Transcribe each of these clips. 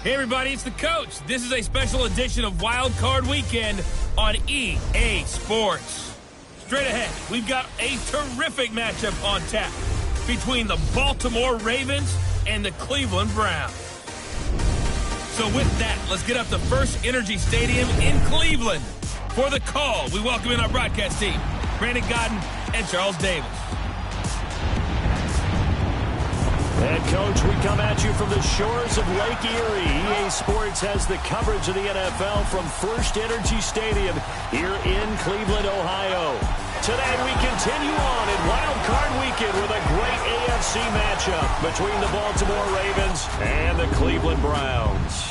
Hey everybody, it's the coach. This is a special edition of Wildcard Weekend on EA Sports. Straight ahead, we've got a terrific matchup on tap between the Baltimore Ravens and the Cleveland Browns. So with that, let's get up to First Energy Stadium in Cleveland. For the call, we welcome in our broadcast team, Brandon Godden and Charles Davis. And, Coach, we come at you from the shores of Lake Erie. EA Sports has the coverage of the NFL from First Energy Stadium here in Cleveland, Ohio. Today we continue on in Wildcard Weekend with a great AFC matchup between the Baltimore Ravens and the Cleveland Browns.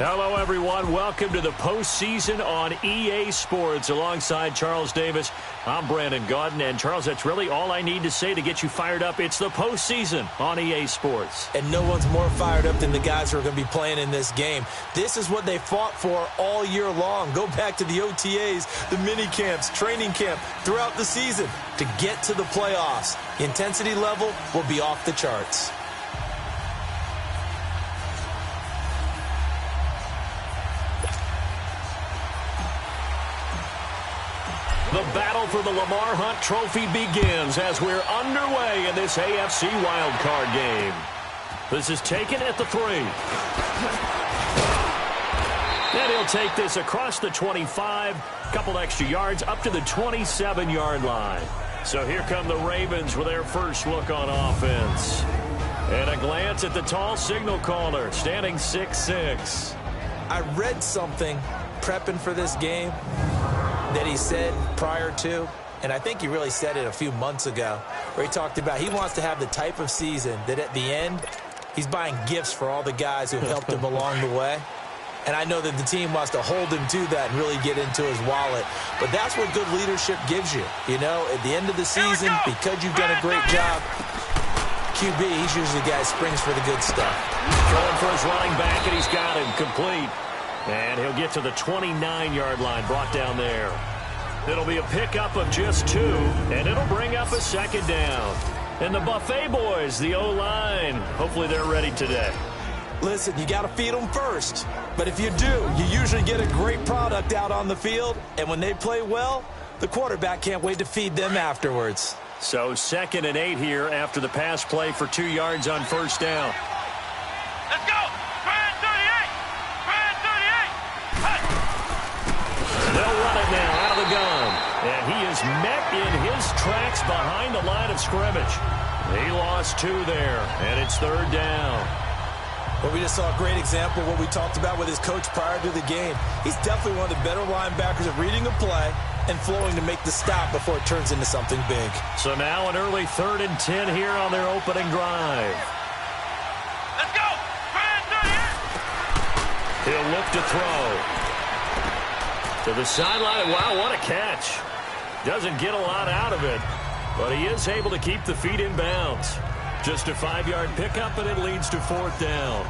Hello, everyone. Welcome to the postseason on EA Sports. Alongside Charles Davis, I'm Brandon Godden. And, Charles, that's really all I need to say to get you fired up. It's the postseason on EA Sports. And no one's more fired up than the guys who are going to be playing in this game. This is what they fought for all year long. Go back to the OTAs, the mini camps, training camp, throughout the season to get to the playoffs. The intensity level will be off the charts. The battle for the Lamar Hunt Trophy begins as we're underway in this AFC wildcard game. This is taken at the 3. And he'll take this across the 25, couple extra yards up to the 27-yard line. So here come the Ravens with their first look on offense. And a glance at the tall signal caller, standing 6'6". I read something prepping for this game that he said prior to, and I think he really said it a few months ago, where he talked about he wants to have the type of season that at the end, he's buying gifts for all the guys who helped him along the way. And I know that the team wants to hold him to that and really get into his wallet. But that's what good leadership gives you. You know, at the end of the season, because you've done a great job, QB, he's usually the guy who springs for the good stuff. Going for his running back, and he's got him complete. And he'll get to the 29-yard line, brought down there. It'll be a pickup of just 2, and it'll bring up a second down. And the Buffet boys, the O-line, hopefully they're ready today. Listen, you got to feed them first. But if you do, you usually get a great product out on the field. And when they play well, the quarterback can't wait to feed them afterwards. So 2nd and 8 here after the pass play for 2 yards on first down. Let's go! They'll run it now out of the gun. And he is met in his tracks behind the line of scrimmage. He lost 2 there, and it's 3rd down. Well, we just saw a great example of what we talked about with his coach prior to the game. He's definitely one of the better linebackers at reading a play and flowing to make the stop before it turns into something big. So now an early 3rd and 10 here on their opening drive. Let's go! He'll look to throw. To the sideline. Wow, what a catch. Doesn't get a lot out of it, but he is able to keep the feet in bounds. Just a 5-yard pickup, and it leads to 4th down.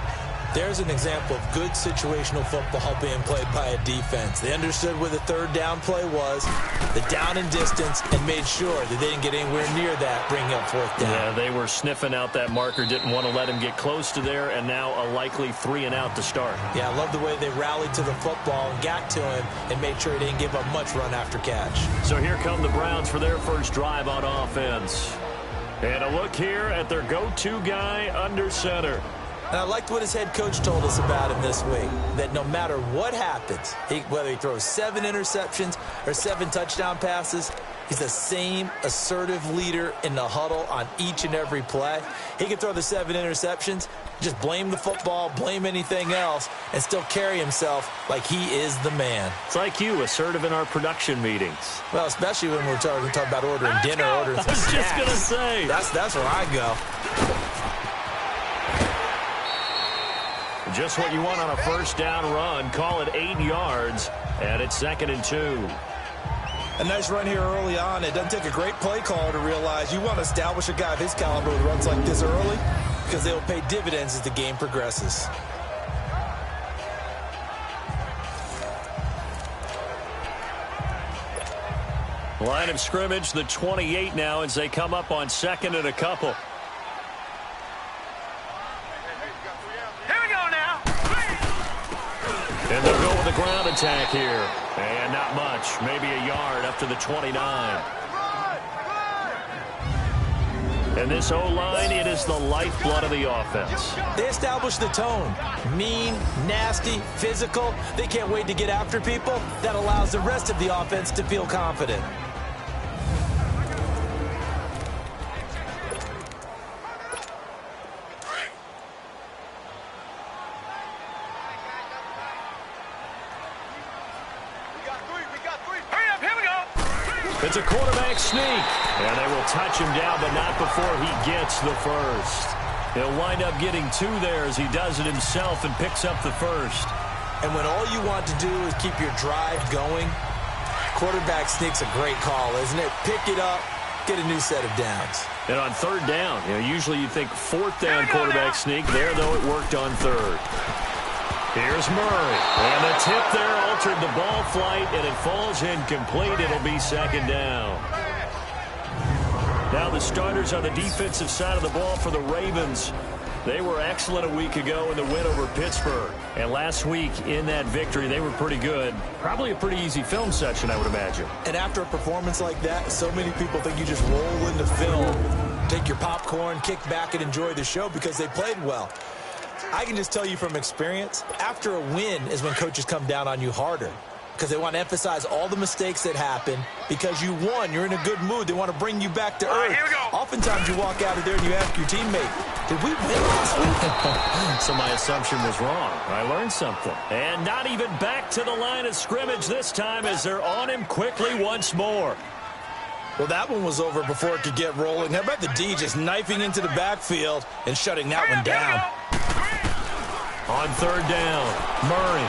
There's an example of good situational football being played by a defense. They understood where the 3rd down play was, the down and distance, and made sure that they didn't get anywhere near that, bringing up 4th down. Yeah, they were sniffing out that marker, didn't want to let him get close to there, and now a likely 3 and out to start. Yeah, I love the way they rallied to the football and got to him and made sure he didn't give up much run after catch. So here come the Browns for their first drive on offense. And a look here at their go-to guy under center. And I liked what his head coach told us about him this week, that no matter what happens, whether he throws 7 interceptions or 7 touchdown passes, he's the same assertive leader in the huddle on each and every play. He can throw the 7 interceptions, just blame the football, blame anything else, and still carry himself like he is the man. It's like you, assertive in our production meetings. Well, especially when we're talking about ordering dinner, ordering some snacks. I was just going to say. That's where I go. Just what you want on a first down run. Call it 8 yards, and it's 2nd and 2. A nice run here early on. It doesn't take a great play caller to realize you want to establish a guy of his caliber with runs like this early because they will pay dividends as the game progresses. Line of scrimmage, the 28 now as they come up on 2nd and a couple. ground attack here. And not much. Maybe a yard up to the 29. And this O-line, it is the lifeblood of the offense. They establish the tone. Mean, nasty, physical. They can't wait to get after people. That allows the rest of the offense to feel confident. It's a quarterback sneak. And they will touch him down, but not before he gets the first. He'll wind up getting 2 there as he does it himself and picks up the first. And when all you want to do is keep your drive going, quarterback sneak's a great call, isn't it? Pick it up, get a new set of downs. And on 3rd down, usually you think 4th down quarterback sneak. There, though, it worked on 3rd. Here's Murray. And the tip there altered the ball flight, and it falls incomplete. It'll be 2nd down. Now the starters on the defensive side of the ball for the Ravens. They were excellent a week ago in the win over Pittsburgh. And last week in that victory, they were pretty good. Probably a pretty easy film session, I would imagine. And after a performance like that, so many people think you just roll into film, take your popcorn, kick back, and enjoy the show because they played well. I can just tell you from experience, after a win is when coaches come down on you harder because they want to emphasize all the mistakes that happen. Because you won, you're in a good mood. They want to bring you back to earth. Here we go. Oftentimes you walk out of there and you ask your teammate, did we win last week? So my assumption was wrong. I learned something. And not even back to the line of scrimmage this time as they're on him quickly once more. Well, that one was over before it could get rolling. How about the D just knifing into the backfield and shutting that one down? On 3rd down, Murray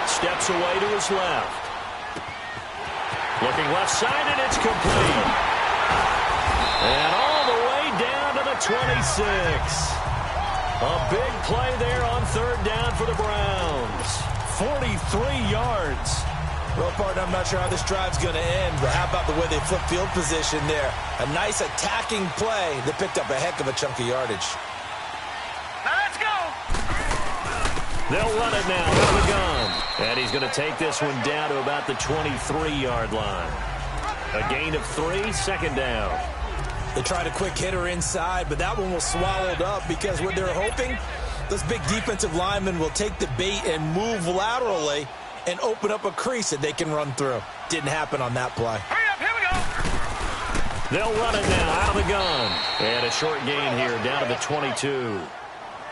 steps away to his left. Looking left side, and it's complete. And all the way down to the 26. A big play there on 3rd down for the Browns. 43 yards. Well, partner, I'm not sure how this drive's going to end, but how about the way they flip field position there? A nice attacking play that picked up a heck of a chunk of yardage. Let's go. They'll run it now out of the gun. And he's going to take this one down to about the 23-yard line. A gain of 3, 2nd down. They tried a quick hitter inside, but that one was swallowed up because what they're hoping, this big defensive lineman will take the bait and move laterally and open up a crease that they can run through. Didn't happen on that play. Hurry up, here we go. They'll run it now out of the gun. And a short gain here down to the 22.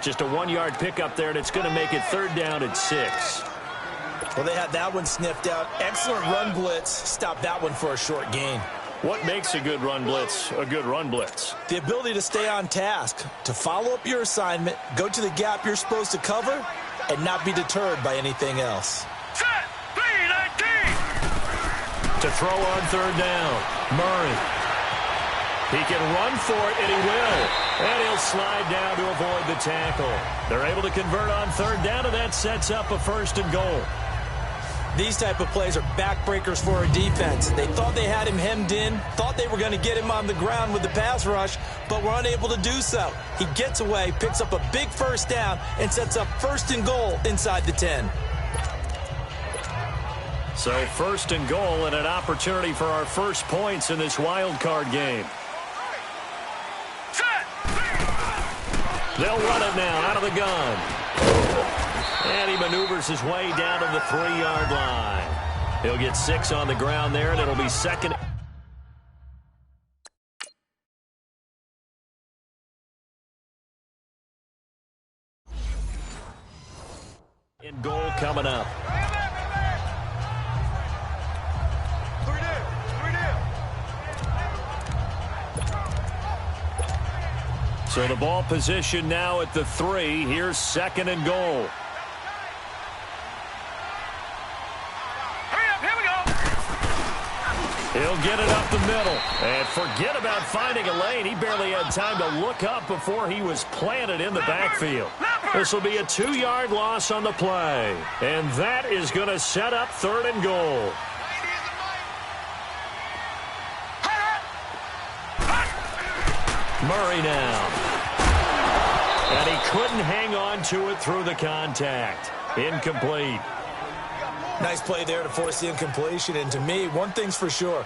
Just a 1-yard pickup there, and it's going to make it 3rd down at 6. Well, they had that one sniffed out. Excellent run blitz. Stopped that one for a short gain. What makes a good run blitz a good run blitz? The ability to stay on task, to follow up your assignment, go to the gap you're supposed to cover, and not be deterred by anything else. Set. 3-19. To throw on 3rd down, Murray. He can run for it, and he will. And he'll slide down to avoid the tackle. They're able to convert on 3rd down, and that sets up a 1st and goal. These type of plays are backbreakers for a defense. They thought they had him hemmed in, thought they were going to get him on the ground with the pass rush, but were unable to do so. He gets away, picks up a big 1st down, and sets up 1st and goal inside the 10. So 1st and goal and an opportunity for our first points in this wild card game. They'll run it now out of the gun. And he maneuvers his way down to the 3-yard line. He'll get 6 on the ground there, and it'll be 2nd. In goal coming up. So the ball position now at the 3. Here's 2nd and goal. Hurry up, here we go. He'll get it up the middle. And forget about finding a lane. He barely had time to look up before he was planted in the backfield. This will be a 2-yard loss on the play. And that is going to set up 3rd and goal. Murray now. And he couldn't hang on to it through the contact. Incomplete. Nice play there to force the incompletion. And to me, one thing's for sure.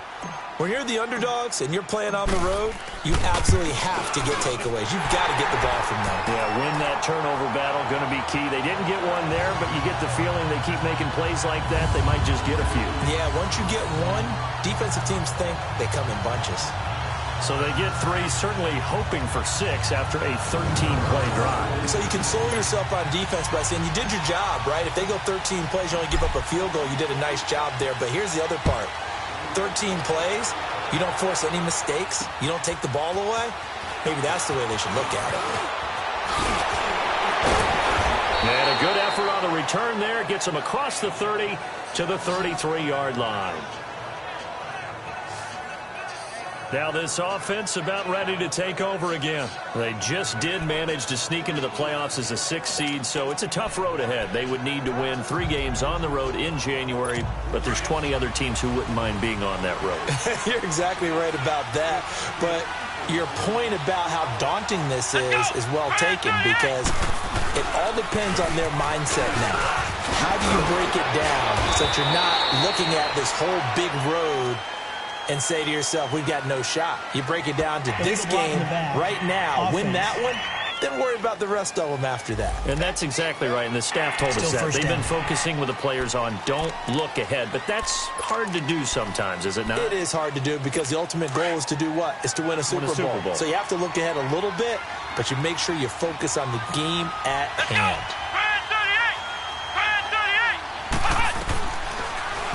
When you're the underdogs and you're playing on the road, you absolutely have to get takeaways. You've got to get the ball from them. Yeah, win that turnover battle, going to be key. They didn't get one there, but you get the feeling they keep making plays like that, they might just get a few. Yeah, once you get one, defensive teams think they come in bunches. So they get 3, certainly hoping for 6 after a 13-play drive. So you console yourself on defense by saying you did your job, right? If they go 13 plays, you only give up a field goal, you did a nice job there. But here's the other part. 13 plays, you don't force any mistakes, you don't take the ball away. Maybe that's the way they should look at it. And a good effort on the return there. Gets them across the 30 to the 33-yard line. Now this offense about ready to take over again. They just did manage to sneak into the playoffs as a 6th seed, so it's a tough road ahead. They would need to win 3 games on the road in January, but there's 20 other teams who wouldn't mind being on that road. You're exactly right about that, but your point about how daunting this is well taken, because it all depends on their mindset now. How do you break it down so that you're not looking at this whole big road and say to yourself, we've got no shot? You break it down to this game right now, win that one, then worry about the rest of them after that. And that's exactly right, and the staff told us that. They've been focusing with the players on don't look ahead, but that's hard to do sometimes, is it not? It is hard to do because the ultimate goal is to do what? Is to win a Super Bowl. So you have to look ahead a little bit, but you make sure you focus on the game at hand.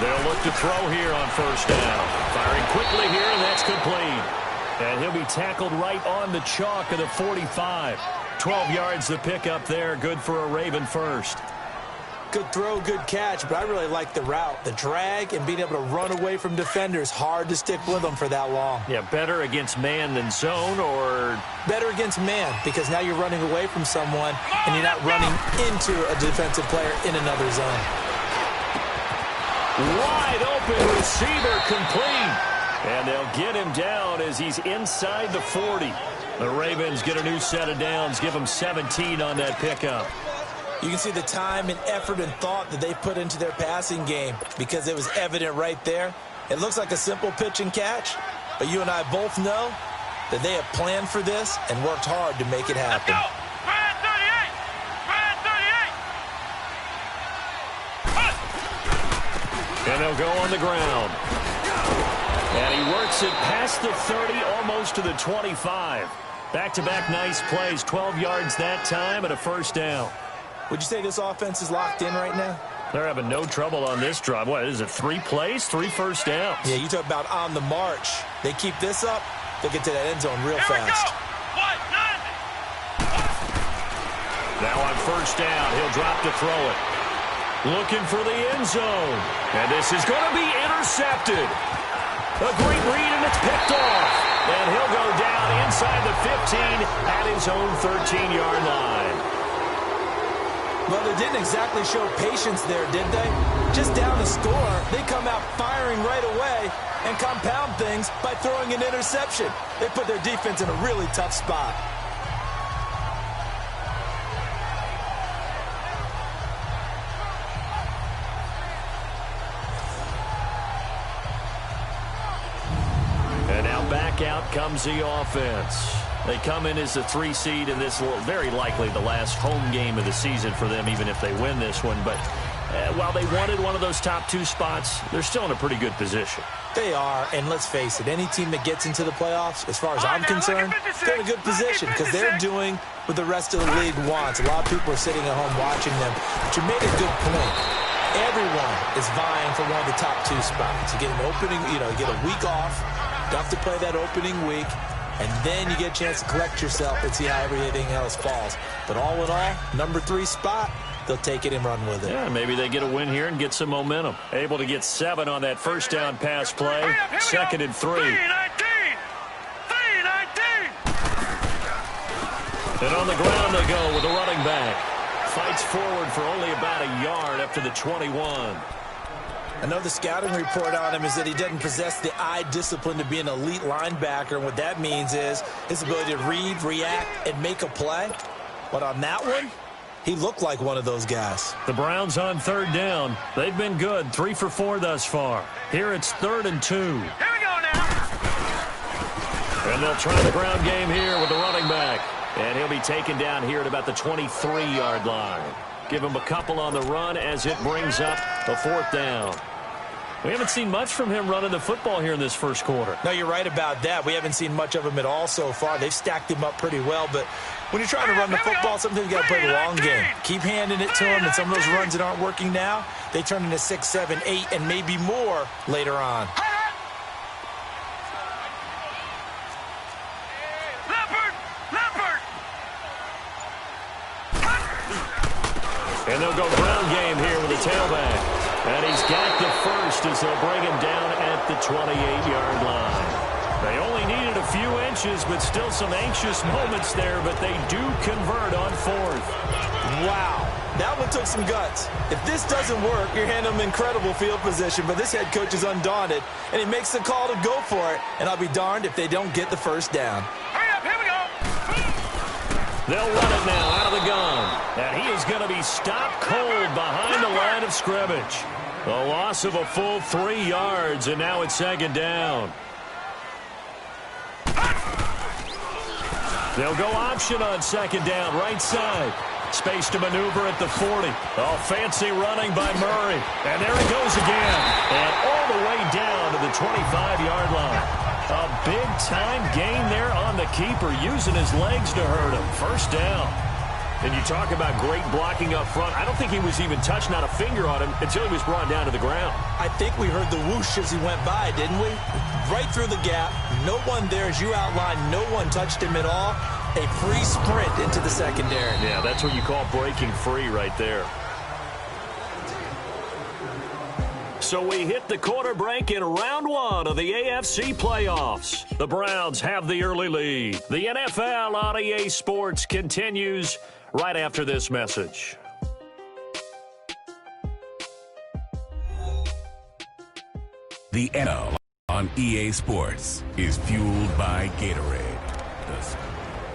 They'll look to throw here on first down. Firing quickly here, and that's complete. And he'll be tackled right on the chalk of the 45. 12 yards to pick up there. Good for a Raven first. Good throw, good catch, but I really like the route. The drag and being able to run away from defenders. Hard to stick with them for that long. Yeah, better against man than zone, or? Better against man, because now you're running away from someone and you're not running into a defensive player in another zone. Wide open receiver, complete. And they'll get him down as he's inside the 40. The Ravens get a new set of downs, give them 17 on that pickup. You can see the time and effort and thought that they put into their passing game because it was evident right there. It looks like a simple pitch and catch, but you and I both know that they have planned for this and worked hard to make it happen. And they'll go on the ground. And he works it past the 30, almost to the 25. Back-to-back nice plays, 12 yards that time and a first down. Would you say this offense is locked in right now? They're having no trouble on this drive. What is it, 3 plays, 3 first downs? Yeah, you talk about on the march. They keep this up, they'll get to that end zone real fast. Now on first down, he'll drop to throw it. Looking for the end zone. And this is going to be intercepted. A great read, and it's picked off. And he'll go down inside the 15 at his own 13-yard line. Well, they didn't exactly show patience there, did they? Just down the score, they come out firing right away and compound things by throwing an interception. They put their defense in a really tough spot. And now back out comes the offense. They come in as the 3 seed, and this will very likely the last home game of the season for them, even if they win this one. But while they wanted one of those top 2 spots, they're still in a pretty good position. They are, and let's face it, any team that gets into the playoffs, as far as I'm concerned, they're in a good position because they're doing what the rest of the league wants. A lot of people are sitting at home watching them. But you made a good point. Everyone is vying for one of the top 2 spots. You get an opening, you get a week off. You have to play that opening week. And then you get a chance to collect yourself and see how everything else falls. But all in all, number 3 spot, they'll take it and run with it. Yeah, maybe they get a win here and get some momentum. Able to get 7 on that first down pass play. 2nd and 3. 3-19. And on the ground they go with the running back. Fights forward for only about a yard up to the 21. I know the scouting report on him is that he doesn't possess the eye discipline to be an elite linebacker. And what that means is his ability to read, react, and make a play. But on that one, he looked like one of those guys. The Browns on third down. They've been good, 3 for 4 thus far. Here it's 3rd and 2. Here we go now. And they'll try the ground game here with the running back. And he'll be taken down here at about the 23-yard line. Give him a couple on the run as it brings up a 4th down. We haven't seen much from him running the football here in this first quarter. No, you're right about that. We haven't seen much of him at all so far. They've stacked him up pretty well, but when you're trying to run the football, sometimes you got to play the long game. Keep handing it to him, and some of those runs that aren't working now, they turn into 6, 7, 8, and maybe more later on. And they'll go ground game here with the tailback. And he's got the first as they'll bring him down at the 28-yard line. They only needed a few inches, but still some anxious moments there, but they do convert on 4th. Wow. That one took some guts. If this doesn't work, you're handing them incredible field position, but this head coach is undaunted, and he makes the call to go for it, and I'll be darned if they don't get the first down. Hurry up, here we go. They'll run it now out of the gun. And he is going to be stopped cold behind the line of scrimmage. A loss of a full 3 yards, and now it's 2nd down. They'll go option on 2nd down, right side. Space to maneuver at the 40. Oh, fancy running by Murray. And there he goes again. And all the way down to the 25-yard line. A big-time gain there on the keeper, using his legs to hurt him. First down. And you talk about great blocking up front. I don't think he was even touched, not a finger on him, until he was brought down to the ground. I think we heard the whoosh as he went by, didn't we? Right through the gap. No one there, as you outlined. No one touched him at all. A free sprint into the secondary. Yeah, that's what you call breaking free right there. So we hit the quarter break in round 1 of the AFC playoffs. The Browns have the early lead. The NFL on EA Sports continues right after this message. The NFL on EA Sports is fueled by Gatorade.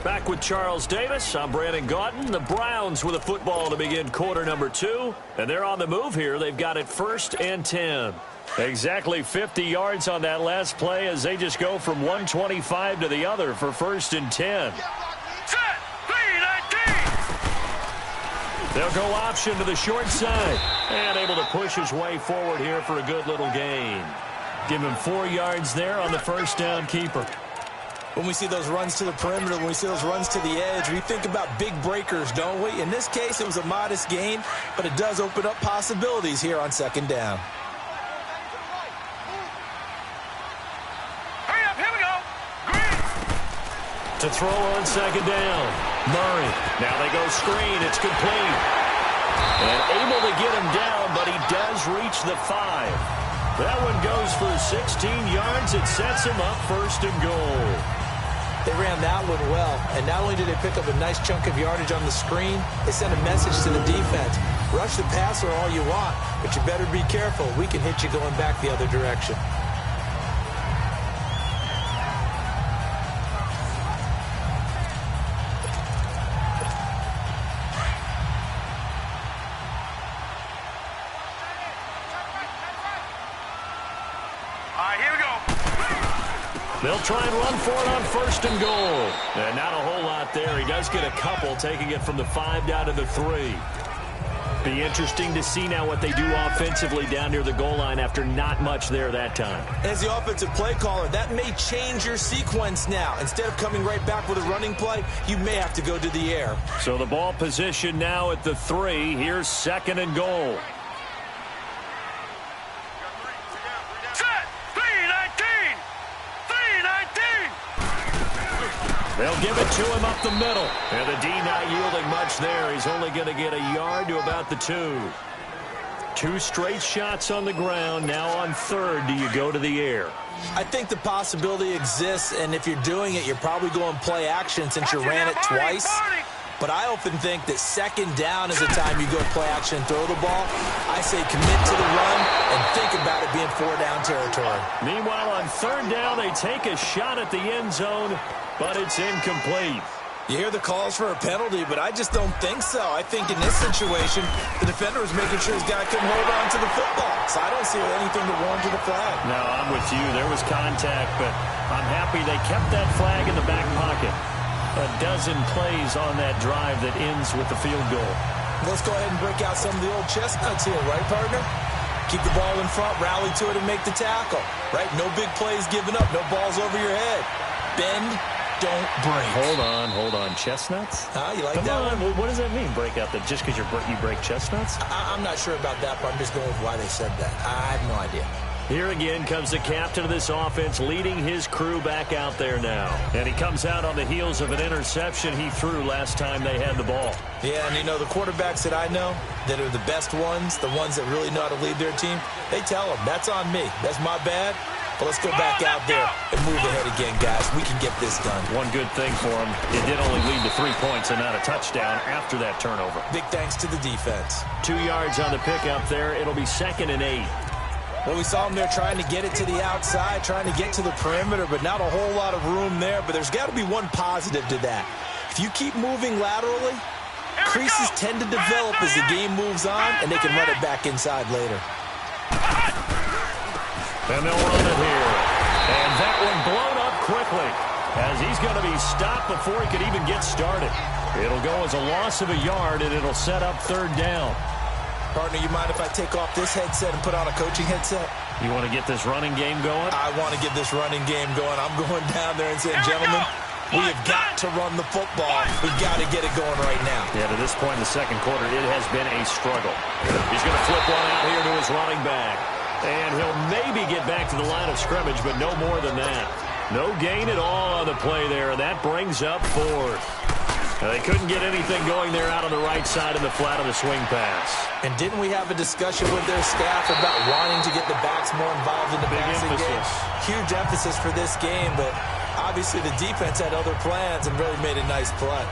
Back with Charles Davis. I'm Brandon Gaudin. The Browns with a football to begin quarter number 2. And they're on the move here. They've got it 1st and 10. Exactly 50 yards on that last play as they just go from 125 to the other for 1st and 10. Set. 3-19. They'll go option to the short side. And able to push his way forward here for a good little gain. Give him 4 yards there on the first down keeper. When we see those runs to the perimeter, when we see those runs to the edge, we think about big breakers, don't we? In this case, it was a modest gain, but it does open up possibilities here on 2nd down. Hurry up, here we go. Green. To throw on 2nd down. Murray. Now they go screen. It's complete. And able to get him down, but he does reach the 5. That one goes for 16 yards. It sets him up 1st and goal. They ran that one well, and not only did they pick up a nice chunk of yardage on the screen, they sent a message to the defense. Rush the passer all you want, but you better be careful. We can hit you going back the other direction. They'll try and run for it on 1st and goal. And not a whole lot there. He does get a couple, taking it from the 5 down to the 3. Be interesting to see now what they do offensively down near the goal line after not much there that time. As the offensive play caller, that may change your sequence now. Instead of coming right back with a running play, you may have to go to the air. So the ball position now at the 3. Here's 2nd and goal. They'll give it to him up the middle. And the D not yielding much there. He's only going to get a yard to about the 2. 2 straight shots on the ground. Now on 3rd, do you go to the air? I think the possibility exists, and if you're doing it, you're probably going play action since you ran it twice. But I often think that 2nd down is the time you go play action and throw the ball. I say commit to the run and think about it being 4-down territory. Meanwhile, on 3rd down, they take a shot at the end zone, but it's incomplete. You hear the calls for a penalty, but I just don't think so. I think in this situation, the defender is making sure his guy couldn't hold on to the football. So I don't see anything to warrant the flag. No, I'm with you. There was contact, but I'm happy they kept that flag in the back pocket. A dozen plays on that drive that ends with the field goal. Let's go ahead and break out some of the old chestnuts here, right, partner? Keep the ball in front, rally to it, and make the tackle. Right? No big plays given up. No balls over your head. Bend. Don't break. Hold on. Chestnuts? You like Come that on. one? What does that mean, break out? That just because you break chestnuts? I'm not sure about that, but I'm just going with why they said that. I have no idea. Here again comes the captain of this offense leading his crew back out there now. And he comes out on the heels of an interception he threw last time they had the ball. Yeah, and you know, the quarterbacks that I know that are the best ones, the ones that really know how to lead their team, they tell them, that's on me. That's my bad. But let's go back out there and move ahead again, guys. We can get this done. One good thing for him, it did only lead to 3 points and not a touchdown after that turnover. Big thanks to the defense. 2 yards on the pickup there. It'll be 2nd and 8. Well, we saw him there trying to get it to the outside, trying to get to the perimeter, but not a whole lot of room there. But there's got to be one positive to that. If you keep moving laterally, creases tend to develop as the game moves on, and they can run it back inside later. And they'll run it here. And that one blown up quickly as he's going to be stopped before he could even get started. It'll go as a loss of a yard, and it'll set up 3rd down. Partner, you mind if I take off this headset and put on a coaching headset? You want to get this running game going? I want to get this running game going. I'm going down there and saying, gentlemen, we have got to run the football. We've got to get it going right now. Yeah, to this point in the second quarter, it has been a struggle. He's going to flip one out here to his running back. And he'll maybe get back to the line of scrimmage, but no more than that. No gain at all on the play there, and that brings up 4th. Now, they couldn't get anything going there out on the right side of the flat of the swing pass. And didn't we have a discussion with their staff about wanting to get the backs more involved in the passing game? Huge emphasis for this game, but obviously the defense had other plans and really made a nice play.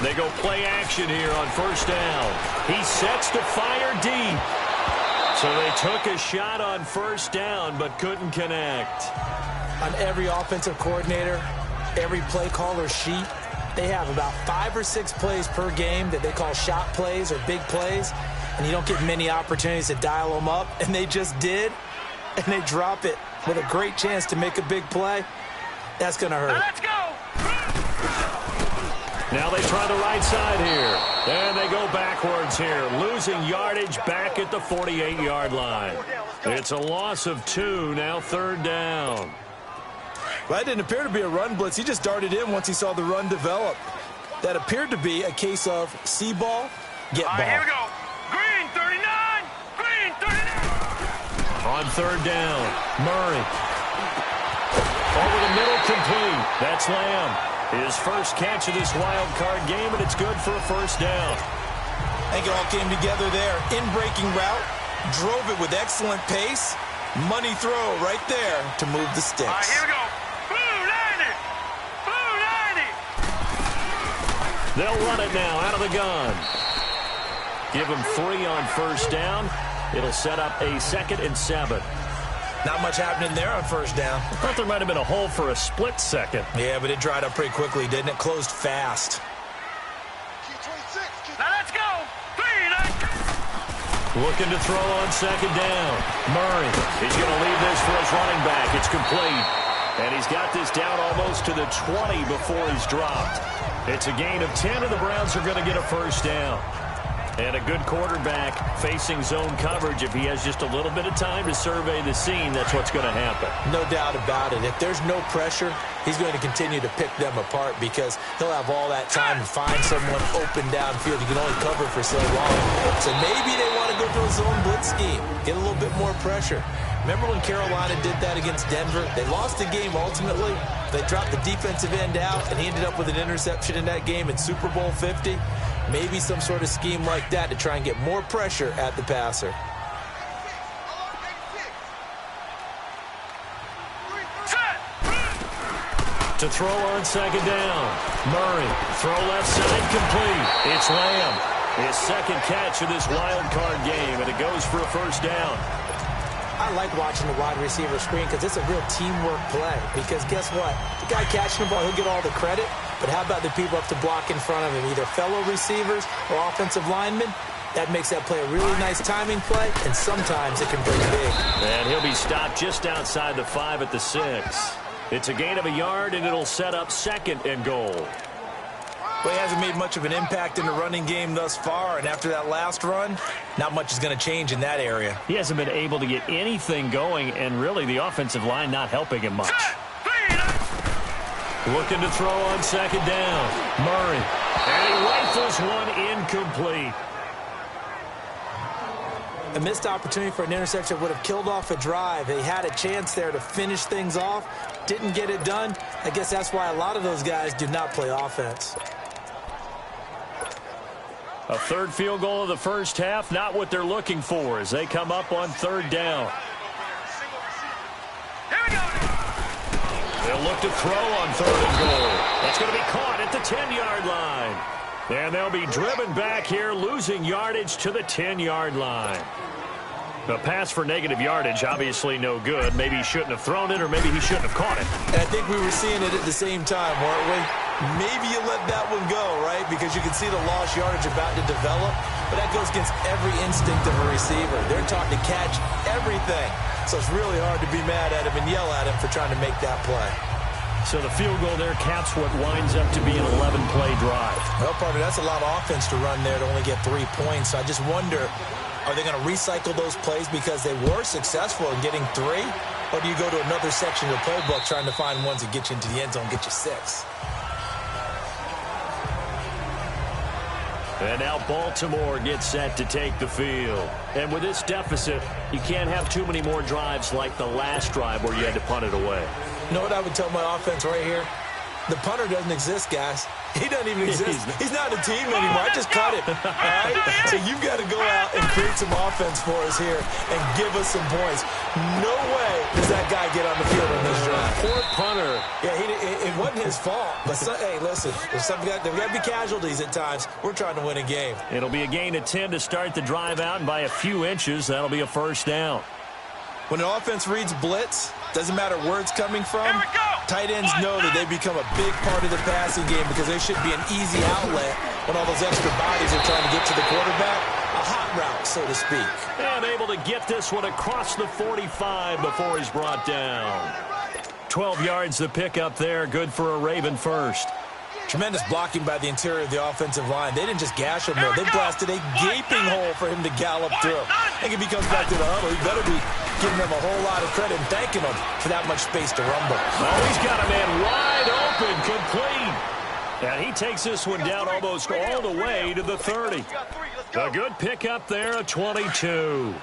They go play action here on 1st down. He sets to fire deep. So they took a shot on 1st down but couldn't connect. On every offensive coordinator, every play caller sheet, they have about 5 or 6 plays per game that they call shot plays or big plays, and you don't get many opportunities to dial them up, and they just did, and they drop it with a great chance to make a big play. That's going to hurt. Let's go! Now they try the right side here. And they go backwards here, losing yardage back at the 48-yard line. It's a loss of 2, now 3rd down. Well, that didn't appear to be a run blitz. He just darted in once he saw the run develop. That appeared to be a case of see ball, get ball. Here we go. Green 39. Green 39. On 3rd down, Murray. Over the middle, complete. That's Lamb. His first catch of this wild card game, and it's good for a 1st down. I think it all came together there. In-breaking route, drove it with excellent pace. Money throw right there to move the sticks. Here we go. Blue 90. Blue 90. They'll run it now out of the gun. Give him 3 on 1st down. It'll set up a 2nd and 7. Not much happening there on 1st down. I thought there might have been a hole for a split second. Yeah, but it dried up pretty quickly, didn't it? Closed fast. Now let's go. 3. Looking to throw on 2nd down. Murray, he's going to leave this for his running back. It's complete. And he's got this down almost to the 20 before he's dropped. It's a gain of 10, and the Browns are going to get a 1st down. And a good quarterback facing zone coverage. If he has just a little bit of time to survey the scene, that's what's going to happen. No doubt about it. If there's no pressure, he's going to continue to pick them apart because he'll have all that time to find someone open downfield. You can only cover for so long. So maybe they want to go to a zone blitz scheme, get a little bit more pressure. Remember when Carolina did that against Denver? They lost the game ultimately. They dropped the defensive end out, and he ended up with an interception in that game in Super Bowl 50. Maybe some sort of scheme like that to try and get more pressure at the passer. To throw on second down. Murray, throw left side, complete. It's Lamb. His second catch of this wild card game, and it goes for a first down. I like watching the wide receiver screen because it's a real teamwork play. Because guess what? The guy catching the ball, he'll get all the credit. But how about the people up to block in front of him, either fellow receivers or offensive linemen? That makes that play a really nice timing play, and sometimes it can break big. And he'll be stopped just outside the 5 at the 6. It's a gain of a yard, and it'll set up second and goal. Well, he hasn't made much of an impact in the running game thus far, and after that last run, not much is going to change in that area. He hasn't been able to get anything going, and really the offensive line not helping him much. Looking to throw on second down. Murray. And he rifles one incomplete. A missed opportunity for an interception would have killed off a drive. They had a chance there to finish things off. Didn't get it done. I guess that's why a lot of those guys do not play offense. A third field goal of the first half, not what they're looking for as they come up on third down. They'll look to throw on third and goal. That's going to be caught at the 10-yard line. And they'll be driven back here, losing yardage to the 10-yard line. A pass for negative yardage, obviously no good. Maybe he shouldn't have thrown it, or maybe he shouldn't have caught it. And I think we were seeing it at the same time, weren't we? Maybe you let that one go, right? Because you can see the lost yardage about to develop. But that goes against every instinct of a receiver. They're taught to catch everything. So it's really hard to be mad at him and yell at him for trying to make that play. So the field goal there caps what winds up to be an 11-play drive. Well, partner, that's a lot of offense to run there to only get 3 points. So I just wonder, are they going to recycle those plays because they were successful in getting 3? Or do you go to another section of the playbook trying to find ones that get you into the end zone, get you 6? And now Baltimore gets set to take the field. And with this deficit, you can't have too many more drives like the last drive where you had to punt it away. You know what I would tell my offense right here? The punter doesn't exist, guys. He doesn't even exist. He's not a team anymore. I just cut him. All right? So you've got to go out and create some offense for us here and give us some points. No way does that guy get on the field on this drive. Poor punter. Yeah, it wasn't his fault. But, hey, listen, there's got to be casualties at times. We're trying to win a game. It'll be a gain of 10 to start the drive out, and by a few inches, that'll be a first down. When an offense reads blitz, doesn't matter where it's coming from, tight ends know that they become a big part of the passing game because they should be an easy outlet when all those extra bodies are trying to get to the quarterback. A hot route, so to speak. And able to get this one across the 45 before he's brought down. 12 yards the pickup there, good for a Raven first. Tremendous blocking by the interior of the offensive line. They didn't just gash him there. They blasted a gaping hole for him to gallop through. I think if he comes back to the huddle, he better be giving them a whole lot of credit and thanking them for that much space to rumble. Oh, he's got a man wide open, complete. And he takes this one down almost all the way to the 30. A good pickup there, a 22.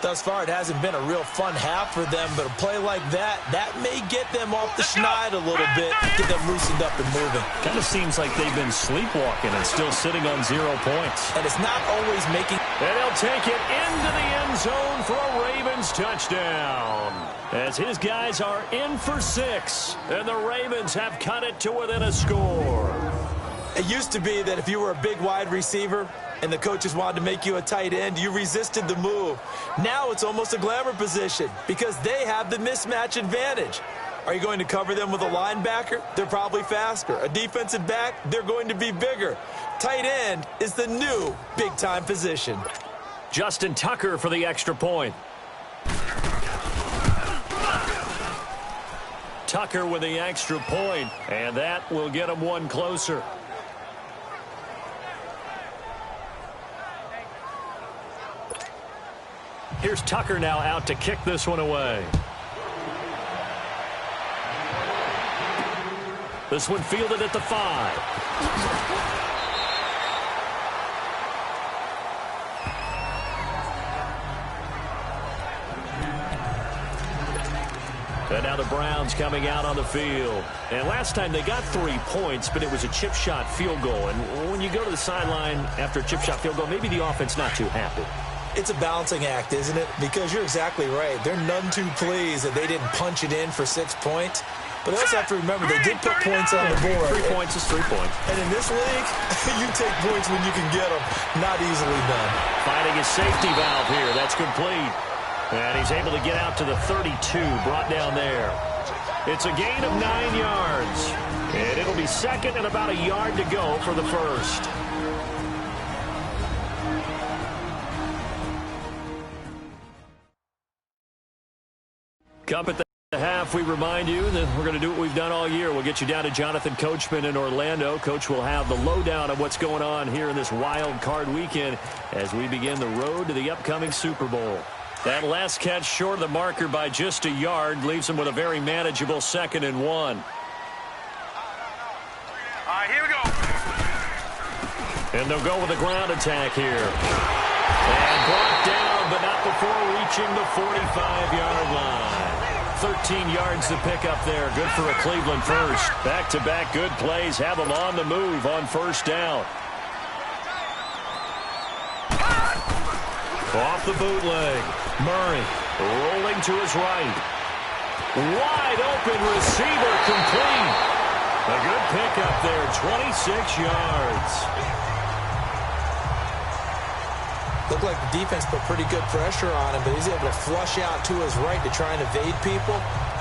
Thus far, it hasn't been a real fun half for them, but a play like that may get them off the schneid a little bit, get them loosened up and moving. Kind of seems like they've been sleepwalking and still sitting on 0 points. And it's not always making... And he'll take it into the end zone for a Ravens touchdown. As his guys are in for 6, and the Ravens have cut it to within a score. It used to be that if you were a big wide receiver and the coaches wanted to make you a tight end, you resisted the move. Now it's almost a glamour position because they have the mismatch advantage. Are you going to cover them with a linebacker? They're probably faster. A defensive back? They're going to be bigger. Tight end is the new big-time position. Justin Tucker for the extra point. Tucker with the extra point, and that will get him one closer. Here's Tucker now out to kick this one away. This one fielded at the 5. And now the Browns coming out on the field. And last time they got 3 points, but it was a chip shot field goal. And when you go to the sideline after a chip shot field goal, maybe the offense not too happy. It's a balancing act, isn't it? Because you're exactly right. They're none too pleased that they didn't punch it in for 6 points. But they also have to remember they did put points on the board. 3 points is 3 points. And in this league, you take points when you can get them. Not easily done. Finding his safety valve here. That's complete. And he's able to get out to the 32, brought down there. It's a gain of 9 yards. And it'll be second and about a yard to go for the first. Up at the half, we remind you that we're going to do what we've done all year. We'll get you down to Jonathan Coachman in Orlando. Coach will have the lowdown of what's going on here in this wild card weekend as we begin the road to the upcoming Super Bowl. That last catch short of the marker by just a yard leaves him with a very manageable 2nd and 1. All right, here we go. And they'll go with a ground attack here. And brought down, but not before reaching the 45-yard line. 13 yards to pick up there. Good for a Cleveland first. Back-to-back good plays have them on the move on first down. Off the bootleg. Murray rolling to his right. Wide open receiver complete. A good pickup there, 26 yards. Looked like the defense put pretty good pressure on him, but he's able to flush out to his right to try and evade people.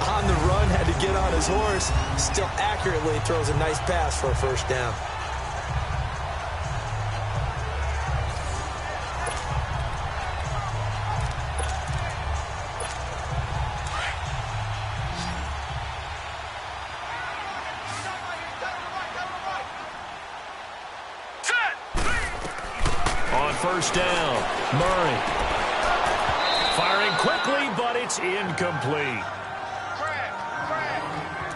On the run, had to get on his horse. Still accurately throws a nice pass for a first down. First down, Murray. Firing quickly, but it's incomplete.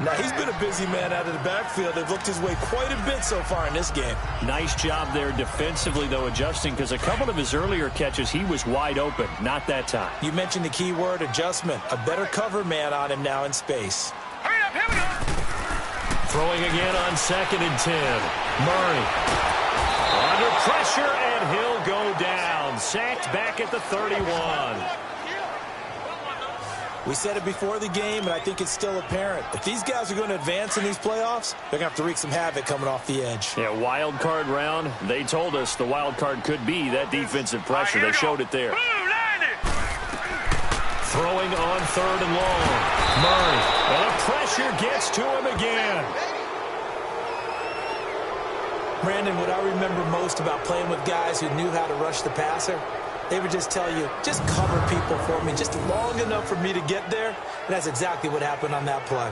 Now, he's been a busy man out of the backfield. They've looked his way quite a bit so far in this game. Nice job there defensively, though, adjusting, because a couple of his earlier catches, he was wide open. Not that time. You mentioned the key word, adjustment. A better cover man on him now in space. Hurry up, here we go. Throwing again on 2nd and 10. Murray. Under pressure, and he'll go down. Sacked back at the 31. We said it before the game, and I think it's still apparent. If these guys are going to advance in these playoffs, they're going to have to wreak some havoc coming off the edge. Yeah, wild card round. They told us the wild card could be that defensive pressure. They showed it there. Throwing on 3rd and long. Murray. And the pressure gets to him again. Brandon, what I remember most about playing with guys who knew how to rush the passer, they would just tell you, just cover people for me, just long enough for me to get there. And that's exactly what happened on that play.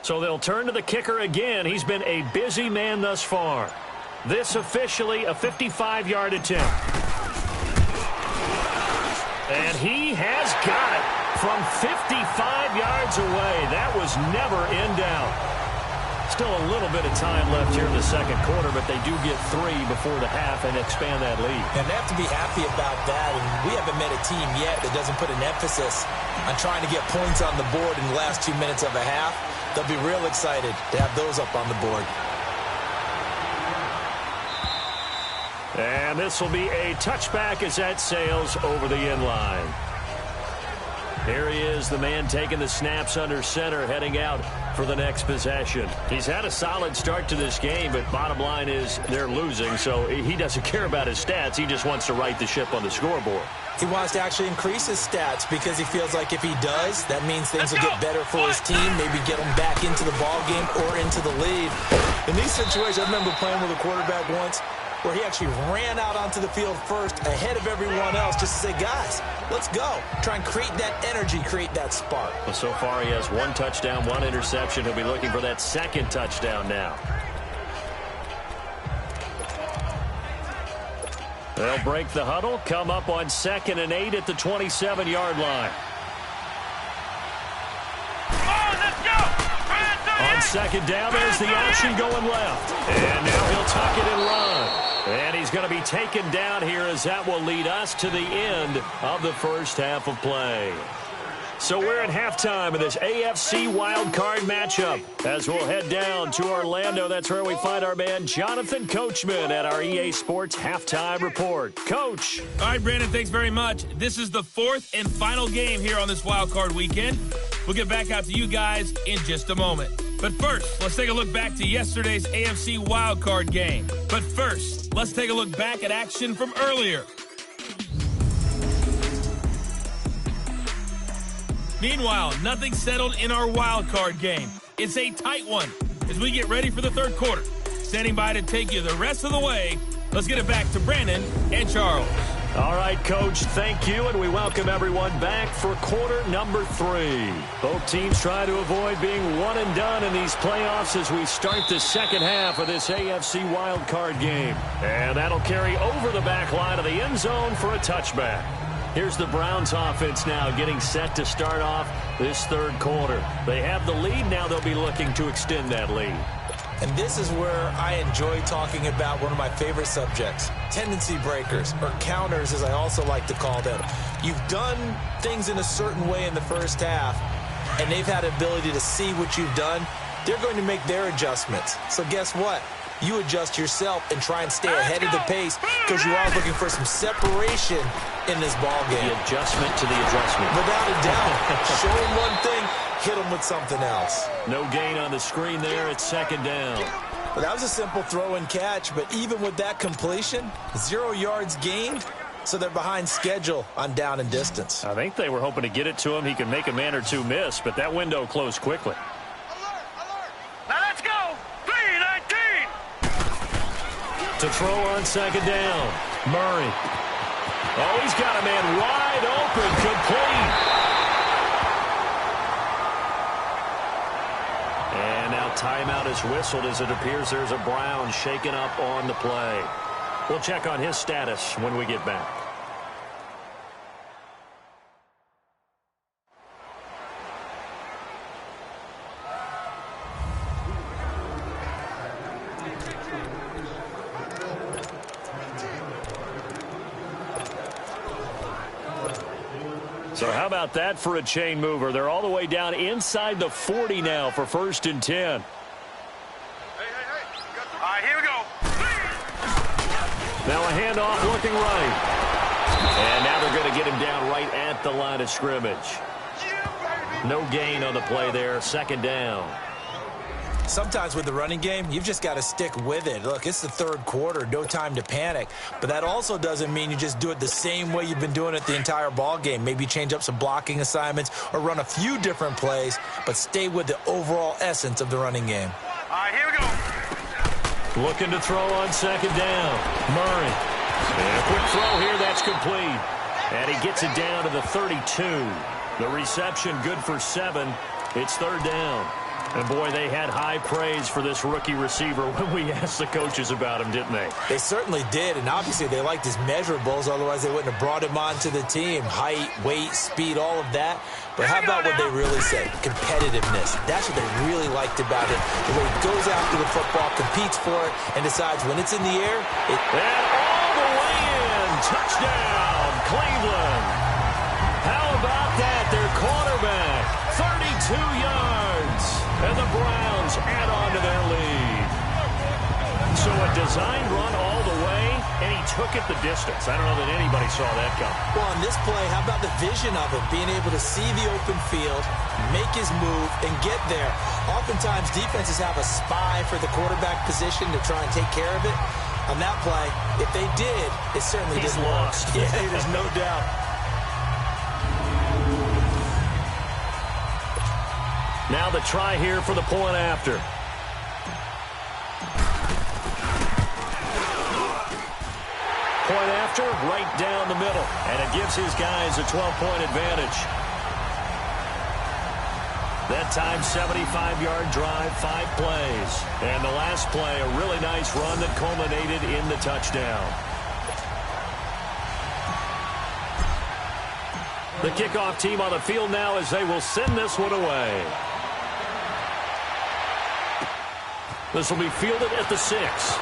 So they'll turn to the kicker again. He's been a busy man thus far. This officially a 55-yard attempt. And he has got it from 55 yards away. That was never in doubt. Still a little bit of time left here in the second quarter, but they do get 3 before the half and expand that lead. And they have to be happy about that. And we haven't met a team yet that doesn't put an emphasis on trying to get points on the board in the last 2 minutes of a half. They'll be real excited to have those up on the board. And this will be a touchback as that sails over the end line. Here he is, the man taking the snaps under center, heading out for the next possession. He's had a solid start to this game, but bottom line is they're losing, so he doesn't care about his stats. He just wants to right the ship on the scoreboard. He wants to actually increase his stats because he feels like if he does, that means things will get better for his team, maybe get him back into the ball game or into the lead. In these situations, I remember playing with a quarterback once where he actually ran out onto the field first ahead of everyone else just to say, guys, let's go. Try and create that energy, create that spark. Well, so far he has 1 touchdown, 1 interception. He'll be looking for that second touchdown now. They'll break the huddle, come up on 2nd and 8 at the 27-yard line. On 2nd down, there's the action going left. And now he'll tuck it and run. And he's going to be taken down here as that will lead us to the end of the first half of play. So we're at halftime of this AFC Wildcard matchup as we'll head down to Orlando. That's where we find our man Jonathan Coachman at our EA Sports Halftime Report. Coach. All right, Brandon, thanks very much. This is the 4th and final game here on this Wildcard weekend. We'll get back out to you guys in just a moment. But first, let's take a look back to yesterday's AFC Wildcard game. But first, let's take a look back at action from earlier. Meanwhile, nothing settled in our wild card game. It's a tight one as we get ready for the third quarter. Standing by to take you the rest of the way, let's get it back to Brandon and Charles. All right, Coach, thank you, and we welcome everyone back for quarter number 3. Both teams try to avoid being one and done in these playoffs as we start the second half of this AFC wild card game. And that'll carry over the back line of the end zone for a touchback. Here's the Browns offense now getting set to start off this third quarter. They have the lead. Now they'll be looking to extend that lead. And this is where I enjoy talking about one of my favorite subjects, tendency breakers, or counters as I also like to call them. You've done things in a certain way in the first half, and they've had the ability to see what you've done. They're going to make their adjustments. So guess what? You adjust yourself and try and stay ahead of the pace because you are looking for some separation in this ball game. The adjustment to the adjustment. Without a doubt. Show them one thing, hit them with something else. No gain on the screen there. It's 2nd down. Well, that was a simple throw and catch, but even with that completion, 0 yards gained, so they're behind schedule on down and distance. I think they were hoping to get it to him. He could make a man or two miss, but that window closed quickly. Now let's go. 3-19. To throw on 2nd down. Murray. Oh, he's got a man wide open. Complete. And now timeout is whistled as it appears there's a Brown shaken up on the play. We'll check on his status when we get back. So how about that for a chain mover? They're all the way down inside the 40 now for 1st and 10. Hey. All right, here we go. Now a handoff looking right. And now they're going to get him down right at the line of scrimmage. No gain on the play there. 2nd down. Sometimes with the running game, you've just got to stick with it. Look, it's the third quarter, no time to panic. But that also doesn't mean you just do it the same way you've been doing it the entire ball game. Maybe change up some blocking assignments or run a few different plays, but stay with the overall essence of the running game. All right, here we go. Looking to throw on 2nd down. Murray. And a quick throw here, that's complete. And he gets it down to the 32. The reception good for 7. It's 3rd down. And, boy, they had high praise for this rookie receiver when we asked the coaches about him, didn't they? They certainly did, and obviously they liked his measurables. Otherwise, they wouldn't have brought him onto the team. Height, weight, speed, all of that. But how about what they really said? Competitiveness. That's what they really liked about him. The way he goes after the football, competes for it, and decides when it's in the air. And all the way in. Touchdown, Cleveland. How about that? Their quarterback, 32 yards. And the Browns add on to their lead. So a designed run all the way, and he took it the distance. I don't know that anybody saw that coming. Well, on this play, how about the vision of it? Being able to see the open field, make his move, and get there. Oftentimes, defenses have a spy for the quarterback position to try and take care of it. On that play, if they did, it certainly didn't work. Yeah, there's no doubt. Now the try here for the point after. Point after, right down the middle. And it gives his guys a 12-point advantage. That time, 75-yard drive, 5 plays. And the last play, a really nice run that culminated in the touchdown. The kickoff team on the field now as they will send this one away. This will be fielded at the 6.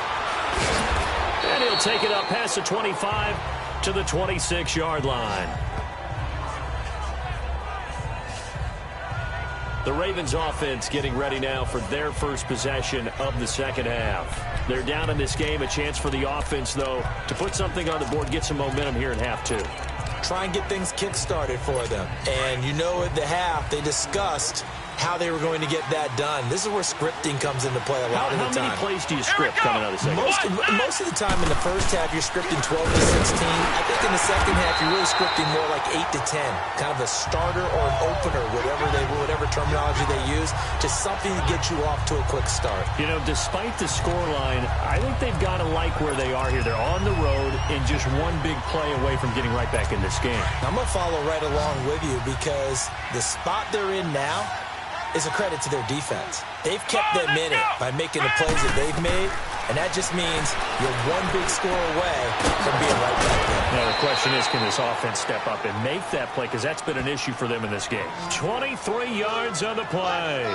And he'll take it up past the 25 to the 26-yard line. The Ravens offense getting ready now for their first possession of the second half. They're down in this game. A chance for the offense, though, to put something on the board, get some momentum here in half 2. Try and get things kick-started for them. And you know at the half, they discussed how they were going to get that done. This is where scripting comes into play a lot of the time. How many plays do you script coming out of the second half? Most of the time in the first half, you're scripting 12 to 16. I think in the second half, you're really scripting more like 8 to 10. Kind of a starter or an opener, whatever terminology they use. Just something to get you off to a quick start. You know, despite the scoreline, I think they've got to like where they are here. They're on the road and just one big play away from getting right back in this game. I'm going to follow right along with you because the spot they're in now is a credit to their defense. They've kept them in it by making the plays that they've made, and that just means you're one big score away from being right back there. Now the question is, can this offense step up and make that play? Because that's been an issue for them in this game. 23 yards on the play.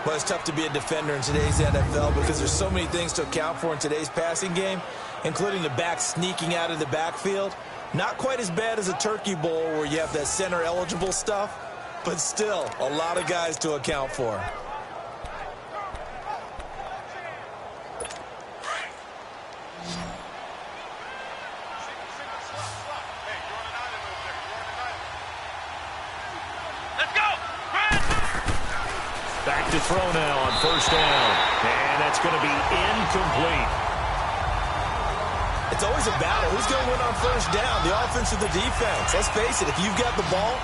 Well, it's tough to be a defender in today's NFL because there's so many things to account for in today's passing game, including the back sneaking out of the backfield. Not quite as bad as a turkey bowl where you have that center-eligible stuff, but still, a lot of guys to account for. Let's go! Back to throw now on first down. And that's going to be incomplete. It's always a battle. Who's going to win on first down, the offense or the defense? Let's face it, if you've got the ball,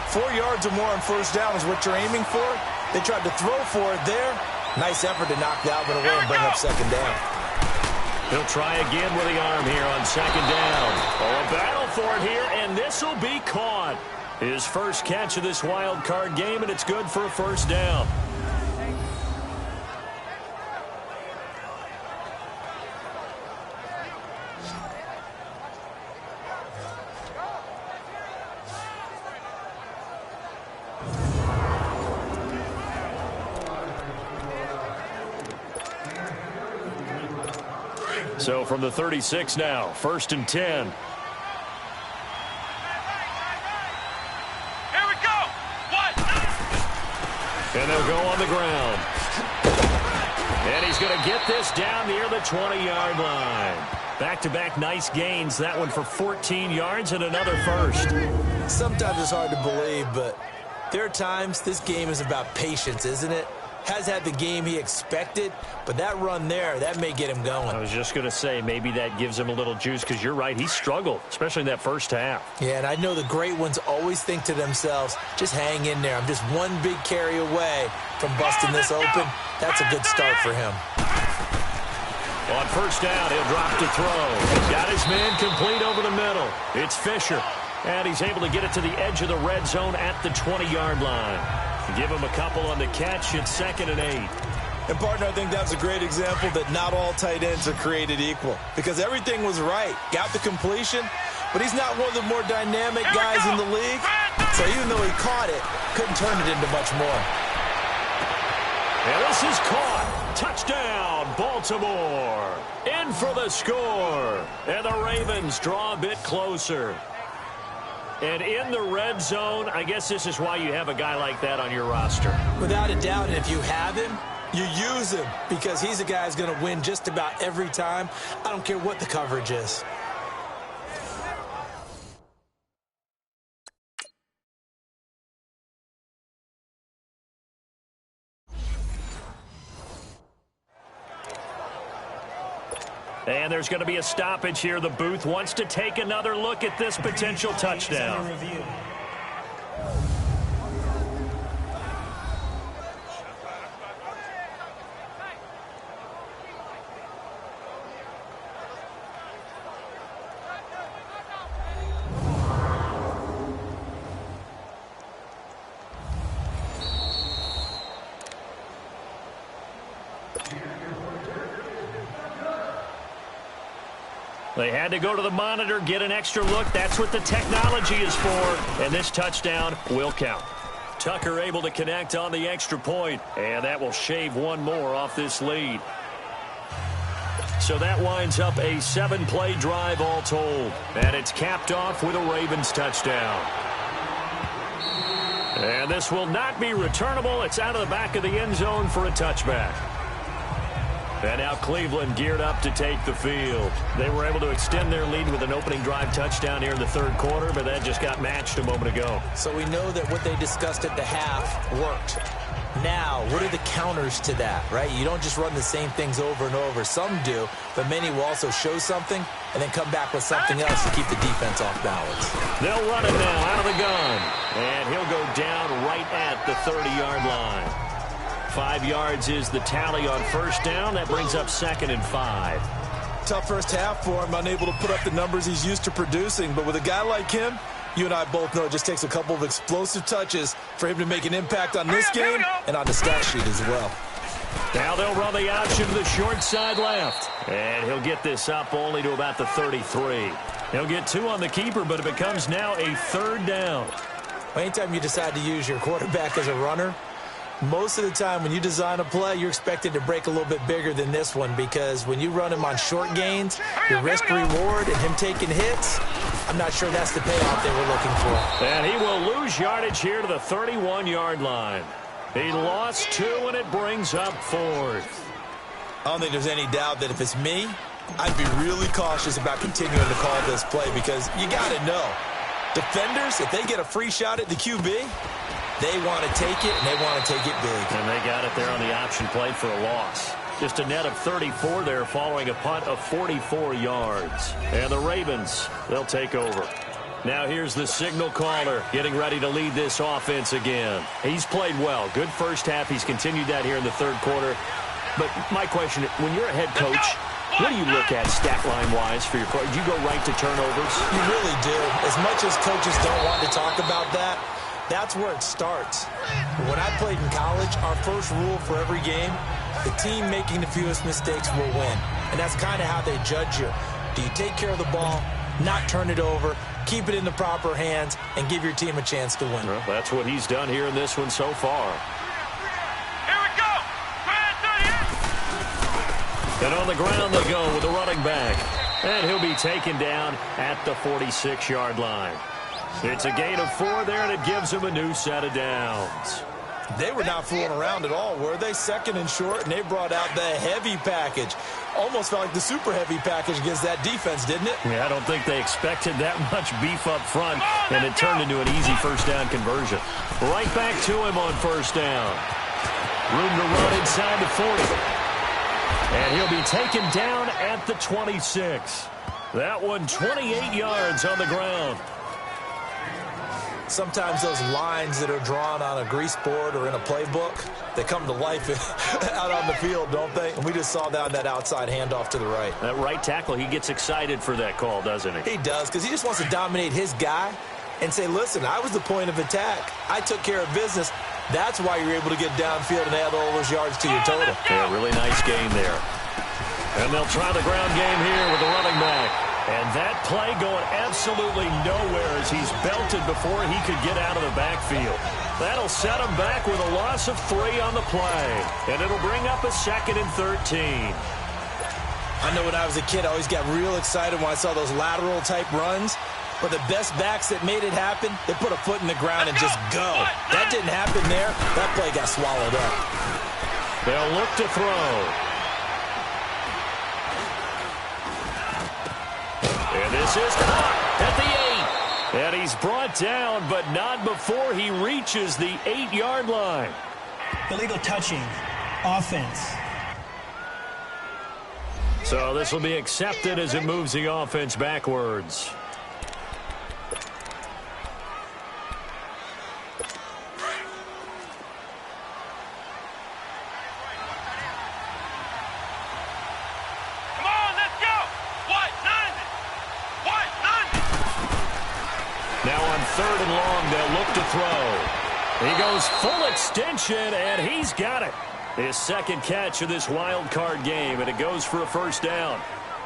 4 yards or more on first down is what you're aiming for. They tried to throw for it there. Nice effort to knock Dalvin away and bring up second down. He'll try again with the arm here on second down. Oh, a battle for it here, and this will be caught. His first catch of this wild card game, and it's good for a first down. So from the 36 now, 1st and 10. Here we go! What? And they'll go on the ground. And he's going to get this down near the 20-yard line. Back-to-back nice gains. That one for 14 yards and another first. Sometimes it's hard to believe, but there are times this game is about patience, isn't it? Has had the game he expected, but that run there, that may get him going. I was just going to say, maybe that gives him a little juice, because you're right, he struggled, especially in that first half. Yeah, and I know the great ones always think to themselves, just hang in there. I'm just one big carry away from busting this open. That's a good start for him. On first down, he'll drop to throw. Got his man complete over the middle. It's Fisher, and he's able to get it to the edge of the red zone at the 20-yard line. Give him a couple on the catch. It's 2nd and 8. And, partner, I think that was a great example that not all tight ends are created equal because everything was right. Got the completion, but he's not one of the more dynamic guys in the league. So even though he caught it, couldn't turn it into much more. And this is caught. Touchdown, Baltimore. In for the score. And the Ravens draw a bit closer. And in the red zone, I guess this is why you have a guy like that on your roster. Without a doubt, and if you have him, you use him because he's a guy who's going to win just about every time. I don't care what the coverage is. And there's going to be a stoppage here. The booth wants to take another look at this potential touchdown. They had to go to the monitor, get an extra look. That's what the technology is for. And this touchdown will count. Tucker able to connect on the extra point, and that will shave one more off this lead. So that winds up a 7-play drive all told. And it's capped off with a Ravens touchdown. And this will not be returnable. It's out of the back of the end zone for a touchback. And now Cleveland geared up to take the field. They were able to extend their lead with an opening drive touchdown here in the third quarter, but that just got matched a moment ago. So we know that what they discussed at the half worked. Now, what are the counters to that, right? You don't just run the same things over and over. Some do, but many will also show something and then come back with something else to keep the defense off balance. They'll run it now out of the gun, and he'll go down right at the 30-yard line. 5 yards is the tally on first down. That brings up 2nd and 5. Tough first half for him, unable to put up the numbers he's used to producing. But with a guy like him, you and I both know it just takes a couple of explosive touches for him to make an impact on this game and on the stat sheet as well. Now they'll run the option to the short side left. And he'll get this up only to about the 33. He'll get 2 on the keeper, but it becomes now a 3rd down. Anytime you decide to use your quarterback as a runner, most of the time when you design a play, you're expected to break a little bit bigger than this one, because when you run him on short gains, your risk-reward and him taking hits, I'm not sure that's the payoff they were looking for. And he will lose yardage here to the 31-yard line. He lost 2, and it brings up 4th. I don't think there's any doubt that if it's me, I'd be really cautious about continuing to call this play, because you got to know, defenders, if they get a free shot at the QB, they want to take it, and they want to take it big. And they got it there on the option play for a loss. Just a net of 34 there following a punt of 44 yards. And the Ravens, they'll take over. Now here's the signal caller getting ready to lead this offense again. He's played well. Good first half. He's continued that here in the third quarter. But my question, when you're a head coach, what do you look at stat line-wise for your coach? Do you go right to turnovers? You really do. As much as coaches don't want to talk about that, that's where it starts. When I played in college, our first rule for every game, the team making the fewest mistakes will win. And that's kind of how they judge you. Do you take care of the ball, not turn it over, keep it in the proper hands, and give your team a chance to win? Well, that's what he's done here in this one so far. Here we go. And on the ground they go with the running back. And he'll be taken down at the 46-yard line. It's a gain of 4 there, and it gives him a new set of downs. They were not fooling around at all, were they? 2nd and short, and they brought out the heavy package. Almost felt like the super heavy package against that defense, didn't it? Yeah, I don't think they expected that much beef up front, and it turned into an easy first down conversion. Right back to him on first down. Room to run inside the 40. And he'll be taken down at the 26. That one 28 yards on the ground. Sometimes those lines that are drawn on a grease board or in a playbook, they come to life out on the field, don't they? And we just saw that on that outside handoff to the right. That right tackle, he gets excited for that call, doesn't he? He does, because he just wants to dominate his guy and say, listen, I was the point of attack. I took care of business. That's why you're able to get downfield and add all those yards to your total. Yeah, really nice game there. And they'll try the ground game here with the running back. And that play going absolutely nowhere as he's belted before he could get out of the backfield. That'll set him back with a loss of 3 on the play. And it'll bring up a 2nd and 13. I know when I was a kid, I always got real excited when I saw those lateral-type runs. But the best backs that made it happen, they put a foot in the ground and just go. That didn't happen there. That play got swallowed up. They'll look to throw. And this is caught at the 8. And he's brought down, but not before he reaches the 8-yard line. Illegal touching. Offense. So this will be accepted as it moves the offense backwards. Now on 3rd and long, they'll look to throw. He goes full extension, and he's got it. His 2nd catch of this wild card game, and it goes for a first down.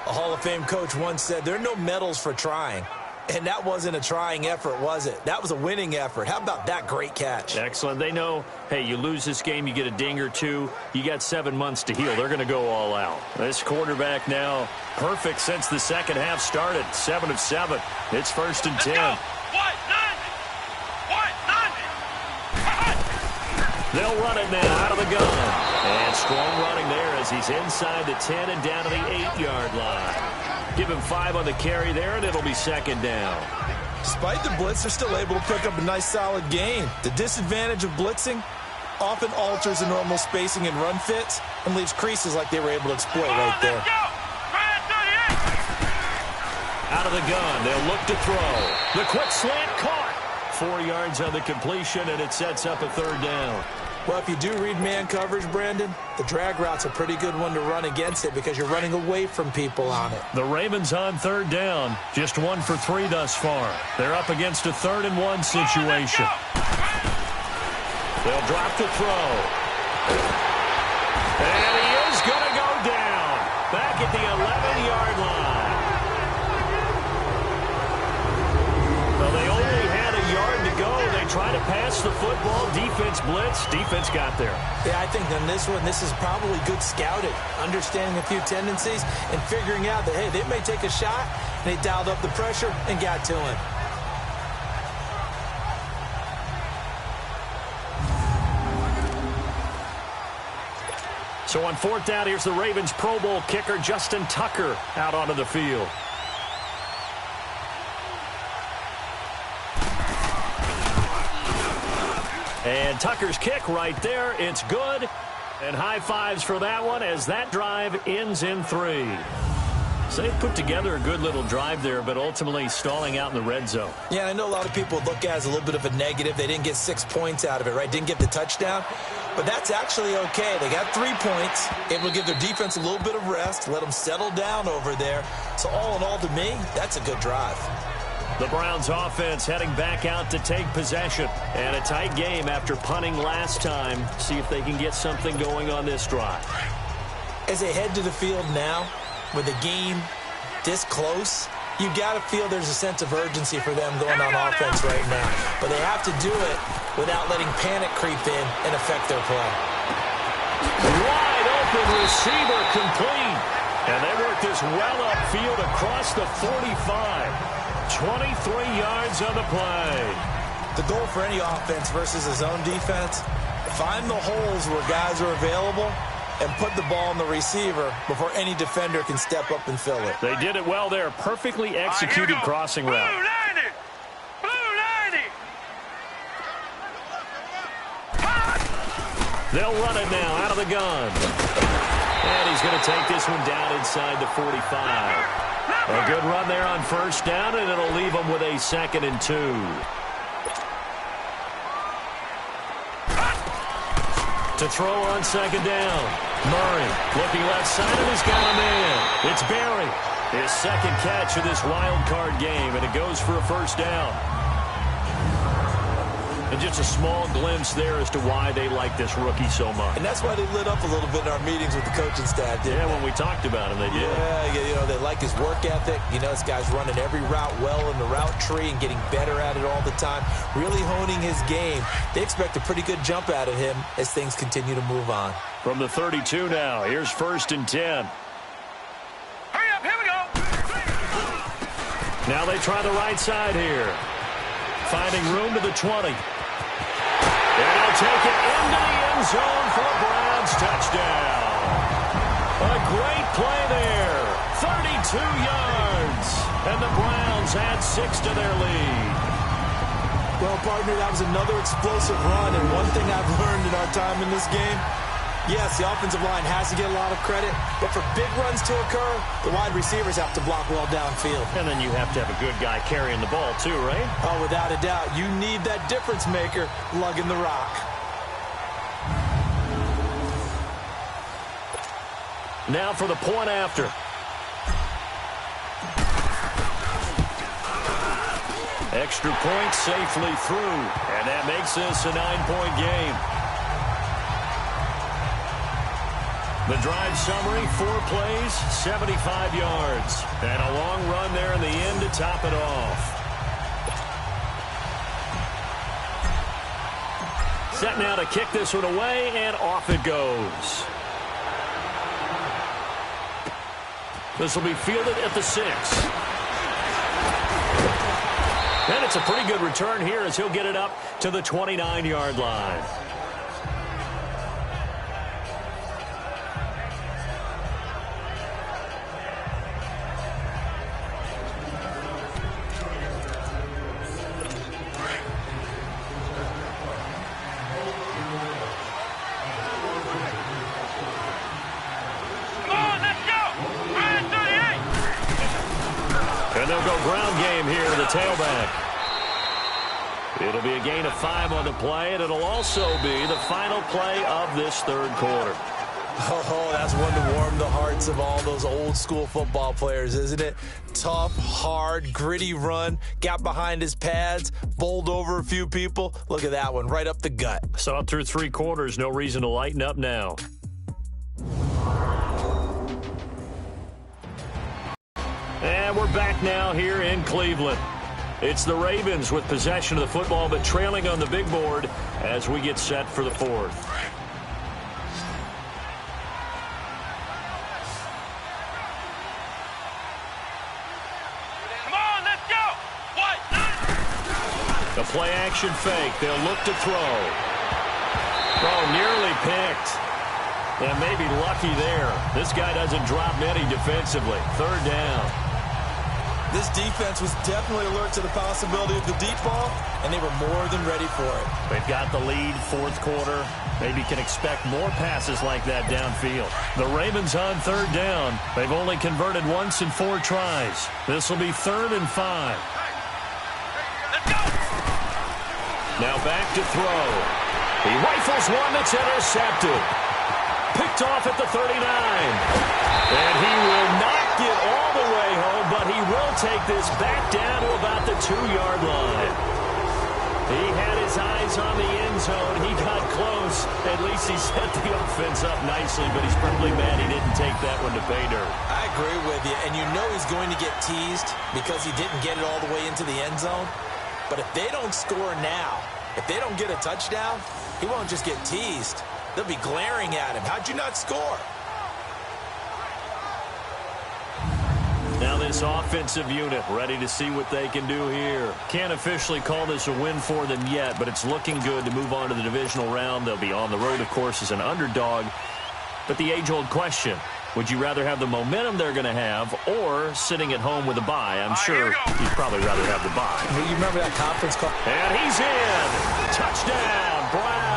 A Hall of Fame coach once said, there are no medals for trying. And that wasn't a trying effort, was it? That was a winning effort. How about that great catch? Excellent. They know, hey, you lose this game, you get a ding or two, you got 7 months to heal. They're going to go all out. This quarterback now perfect since the second half started. 7 of 7. It's 1st and 10. They'll run it now out of the gun. And strong running there as he's inside the 10 and down to the 8-yard line. Give him 5 on the carry there, and it'll be 2nd down. Despite the blitz, they're still able to pick up a nice, solid gain. The disadvantage of blitzing often alters the normal spacing and run fits and leaves creases like they were able to exploit right there. Out of the gun, they'll look to throw. The quick slant caught. 4 yards on the completion, and it sets up a 3rd down. Well, if you do read man coverage, Brandon, the drag route's a pretty good one to run against it because you're running away from people on it. The Ravens on 3rd down. Just 1 for 3 thus far. They're up against a 3rd and 1 situation. They'll drop the throw. And he is going to go down. Back at the 11-yard line. Well, they only had a yard to go. They try to pass the football. Defense blitz. Defense got there. Yeah, I think on this one, this is probably good scouting, understanding a few tendencies, and figuring out that, hey, they may take a shot, and they dialed up the pressure and got to him. So on 4th down, here's the Ravens Pro Bowl kicker, Justin Tucker, out onto the field. And Tucker's kick right there. It's good. And high fives for that one as that drive ends in 3. So they put together a good little drive there, but ultimately stalling out in the red zone. Yeah, I know a lot of people look at it as a little bit of a negative. They didn't get 6 points out of it, right? Didn't get the touchdown. But that's actually okay. They got 3 points. It will give their defense a little bit of rest, let them settle down over there. So all in all, to me, that's a good drive. The Browns offense heading back out to take possession. And a tight game after punting last time. See if they can get something going on this drive. As they head to the field now, with the game this close, you got to feel there's a sense of urgency for them going on offense right now. But they have to do it without letting panic creep in and affect their play. Wide open receiver complete. And they work this well upfield across the 45. 23 yards on the play. The goal for any offense versus a zone defense, find the holes where guys are available and put the ball on the receiver before any defender can step up and fill it. They did it well there. Perfectly executed crossing route. They'll run it now out of the gun. And he's going to take this one down inside the 45. A good run there on 1st down, and it'll leave them with a 2nd and 2. To throw on 2nd down. Murray looking left side, and he's got a man. It's Barry. His 2nd catch of this wild card game, and it goes for a 1st down. And just a small glimpse there as to why they like this rookie so much. And that's why they lit up a little bit in our meetings with the coaching staff, didn't they? When we talked about him, they did. Yeah, you know, they like his work ethic. You know, this guy's running every route well in the route tree and getting better at it all the time, really honing his game. They expect a pretty good jump out of him as things continue to move on. From the 32 now, here's 1st and 10. Hurry up, here we go. Now they try the right side here. Finding room to the 20. And he'll take it into the end zone for a Browns touchdown. A great play there. 32 yards. And the Browns add 6 to their lead. Well, partner, that was another explosive run. And one thing I've learned in our time in this game, yes, the offensive line has to get a lot of credit, but for big runs to occur, the wide receivers have to block well downfield. And then you have to have a good guy carrying the ball too, right? Oh, without a doubt. You need that difference maker lugging the rock. Now for the point after. Extra point safely through, and that makes this a 9-point game. The drive summary, 4 plays, 75 yards. And a long run there in the end to top it off. Set now to kick this one away, and off it goes. This will be fielded at the 6. And it's a pretty good return here as he'll get it up to the 29-yard line. And they'll go ground game here to the tailback. It'll be a gain of 5 on the play, and it'll also be the final play of this third quarter. Oh, that's one to warm the hearts of all those old school football players, isn't it? Tough, hard, gritty run, got behind his pads, bowled over a few people. Look at that one, right up the gut. So up through 3 quarters, no reason to lighten up now. And we're back now here in Cleveland. It's the Ravens with possession of the football, but trailing on the big board as we get set for the 4th. Come on, let's go! What? The play action fake. They'll look to throw. Oh, nearly picked. And maybe lucky there. This guy doesn't drop many defensively. 3rd down. This defense was definitely alert to the possibility of the deep ball, and they were more than ready for it. They've got the lead, 4th quarter. Maybe can expect more passes like that downfield. The Ravens on 3rd down. They've only converted once in 4 tries. This will be 3rd and 5. Let's go! Now back to throw. He rifles one that's intercepted. Picked off at the 39. And he will not get all the way home, but he will take this back down to about the 2-yard line. He had his eyes on the end zone. He got close. At least he set the offense up nicely, but he's probably mad he didn't take that one to pay dirt. I agree with you, and you know he's going to get teased because he didn't get it all the way into the end zone. But if they don't score now, if they don't get a touchdown, he won't just get teased. They'll be glaring at him. How'd you not score? Now this offensive unit ready to see what they can do here. Can't officially call this a win for them yet, but it's looking good to move on to the divisional round. They'll be on the road, of course, as an underdog. But the age-old question, would you rather have the momentum they're going to have or sitting at home with a bye? I'm sure you'd probably rather have the bye. You remember that conference call? And he's in. Touchdown, Browns.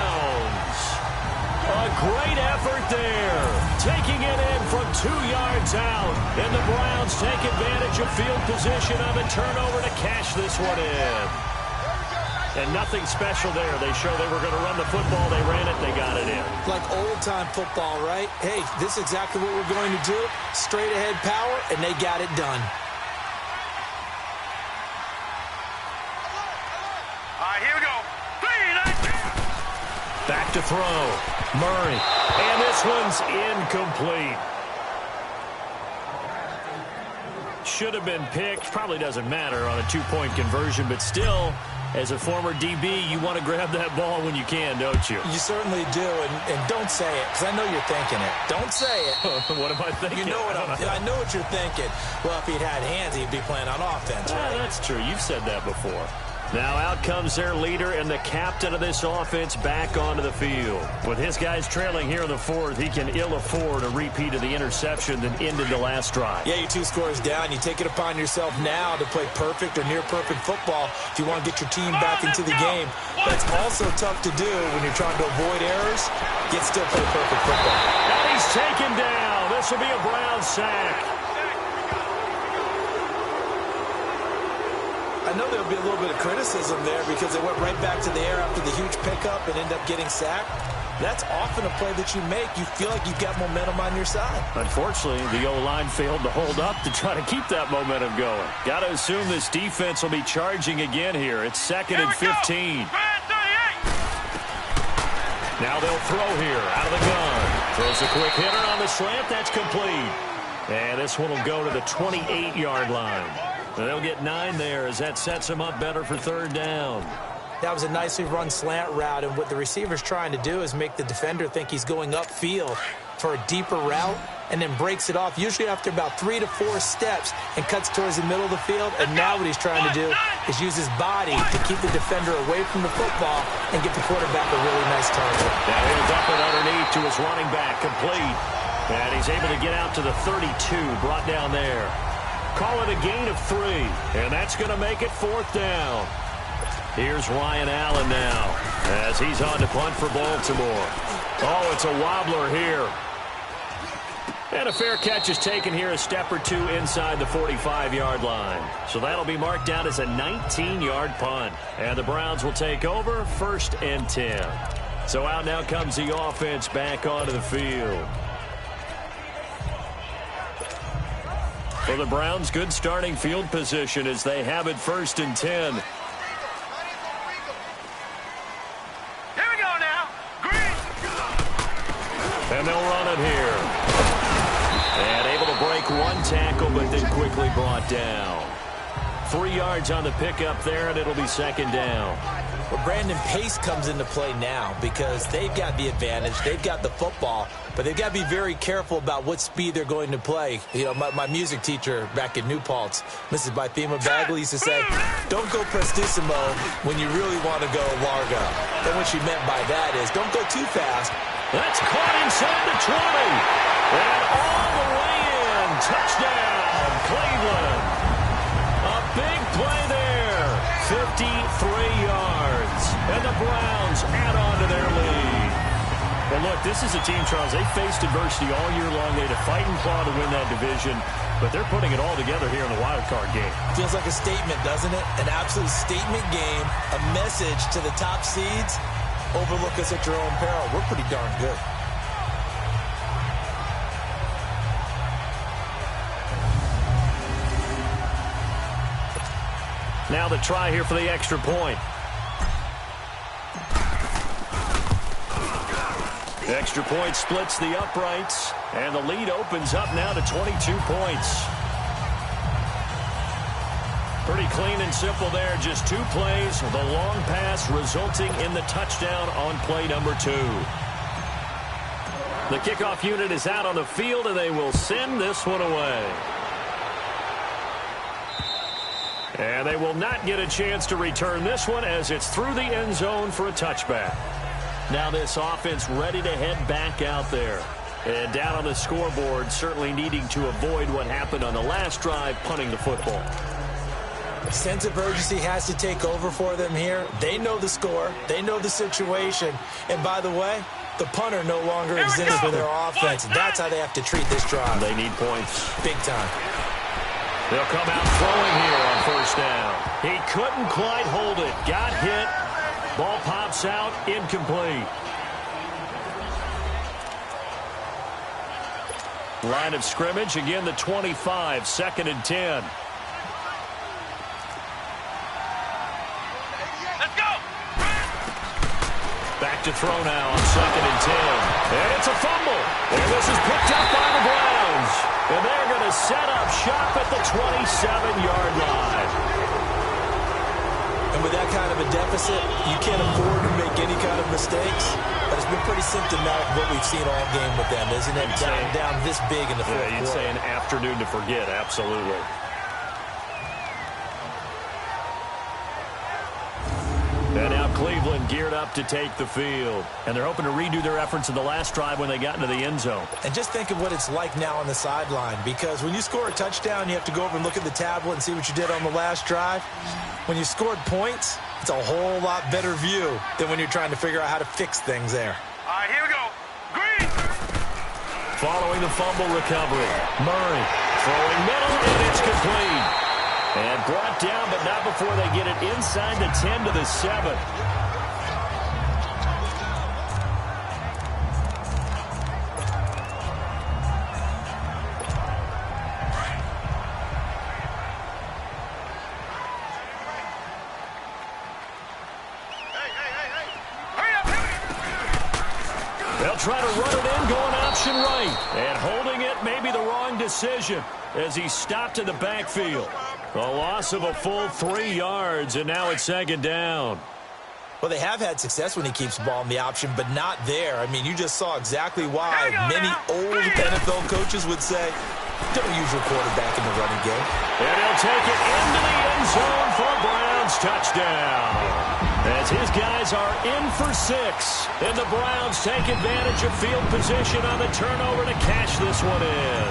A great effort there. Taking it in from 2 yards out. And the Browns take advantage of field position on the turnover to cash this one in. And nothing special there. They show they were going to run the football. They ran it. They got it in. Like old-time football, right? Hey, this is exactly what we're going to do. Straight-ahead power, and they got it done. All right, here we go. 3, 9, Back to throw. Murray. And this one's incomplete. Should have been picked. Probably doesn't matter on a 2-point conversion, but still, as a former DB, you want to grab that ball when you can, don't you? You certainly do, and don't say it, because I know you're thinking it. Don't say it. What am I thinking? You know what I know what you're thinking. Well, if he'd had hands, he'd be playing on offense, right? Yeah, that's true. You've said that before. Now out comes their leader and the captain of this offense back onto the field. With his guys trailing here in the 4th, he can ill afford a repeat of the interception that ended the last drive. Yeah, you're 2 scores down. You take it upon yourself now to play perfect or near-perfect football if you want to get your team back into the game. That's also tough to do when you're trying to avoid errors, yet still play perfect football. And he's taken down. This will be a Brown sack. I know there'll be a little bit of criticism there because they went right back to the air after the huge pickup and end up getting sacked. That's often a play that you make. You feel like you've got momentum on your side. Unfortunately, the O-line failed to hold up to try to keep that momentum going. Got to assume this defense will be charging again here. It's 2nd and 15. Now they'll throw here out of the gun. Throws a quick hitter on the slant. That's complete. And this one will go to the 28-yard line. And they'll get 9 there as that sets them up better for third down. That was a nicely run slant route, and what the receiver's trying to do is make the defender think he's going upfield for a deeper route and then breaks it off, usually after about 3 to 4 steps, and cuts towards the middle of the field. And now what he's trying to do is use his body to keep the defender away from the football and get the quarterback a really nice target. Now he'll dump it underneath to his running back, complete. And he's able to get out to the 32, brought down there. Call it a gain of 3, and that's going to make it 4th down. Here's Ryan Allen now as he's on to punt for Baltimore. Oh, it's a wobbler here. And a fair catch is taken here, a step or 2 inside the 45-yard line. So that'll be marked down as a 19-yard punt. And the Browns will take over 1st and 10. So out now comes the offense back onto the field. For the Browns, good starting field position as they have it 1st and 10. And they'll run it here. And able to break 1 tackle, but then quickly brought down. 3 yards on the pickup there, and it'll be 2nd down. Well, Brandon, pace comes into play now because they've got the advantage. They've got the football, but they've got to be very careful about what speed they're going to play. You know, my music teacher back in New Paltz, Mrs. Bythema Bagley, used to say, don't go prestissimo when you really want to go largo. And what she meant by that is don't go too fast. That's caught inside the 20. And all the way in. Touchdown, Cleveland. A big play there. 53 yards. And the Browns add on to their lead. Well, look, this is a team, Charles, they faced adversity all year long. They had to fight and claw to win that division. But they're putting it all together here in the Wildcard game. Feels like a statement, doesn't it? An absolute statement game. A message to the top seeds. Overlook us at your own peril. We're pretty darn good. Now the try here for the extra point. The extra point splits the uprights, and the lead opens up now to 22 points. Pretty clean and simple there. Just 2 plays. The long pass resulting in the touchdown on play number 2. The kickoff unit is out on the field, and they will send this one away. And they will not get a chance to return this one as it's through the end zone for a touchback. Now this offense ready to head back out there. And down on the scoreboard, certainly needing to avoid what happened on the last drive, punting the football. Sense of urgency has to take over for them here. They know the score. They know the situation. And by the way, the punter no longer exists for their offense. That's how they have to treat this drive. They need points. Big time. They'll come out throwing here on 1st down. He couldn't quite hold it. Got hit. Ball pops out. Incomplete. Line of scrimmage. Again, the 25. 2nd and 10. Back to throw now on 2nd and 10. And it's a fumble. And this is picked up by the Browns. And they're going to set up shop at the 27-yard line. And with that kind of a deficit, you can't afford to make any kind of mistakes. But it's been pretty symptomatic of what we've seen all game with them, isn't it? Down this big in the fourth quarter. You'd say an afternoon to forget, absolutely. And now Cleveland geared up to take the field. And they're hoping to redo their efforts in the last drive when they got into the end zone. And just think of what it's like now on the sideline. Because when you score a touchdown, you have to go over and look at the tablet and see what you did on the last drive. When you scored points, it's a whole lot better view than when you're trying to figure out how to fix things there. All right, here we go. Green. Following the fumble recovery, Murray throwing middle, and it's complete. And brought down, but not before they get it inside the 10 to the 7. They'll try to run it in, going out option right. And holding it may be the wrong decision as he stopped in the backfield. A loss of a full 3 yards, and now it's second down. Well, they have had success when he keeps the ball in the option, but not there. I mean, you just saw exactly why many old NFL coaches would say, don't use your quarterback in the running game. And he'll take it into the end zone for a Browns touchdown. As his guys are in for 6. And the Browns take advantage of field position on the turnover to cash this one in.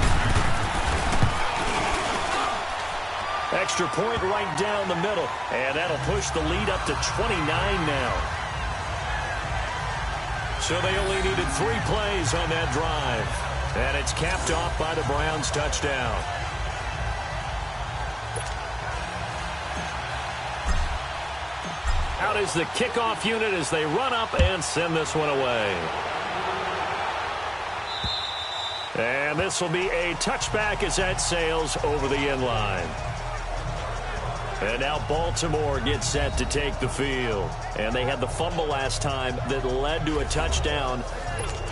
Extra point right down the middle. And that'll push the lead up to 29 now. So they only needed 3 plays on that drive. And it's capped off by the Browns touchdown. Out is the kickoff unit as they run up and send this one away. And this will be a touchback as that sails over the end line. And now Baltimore gets set to take the field. And they had the fumble last time that led to a touchdown.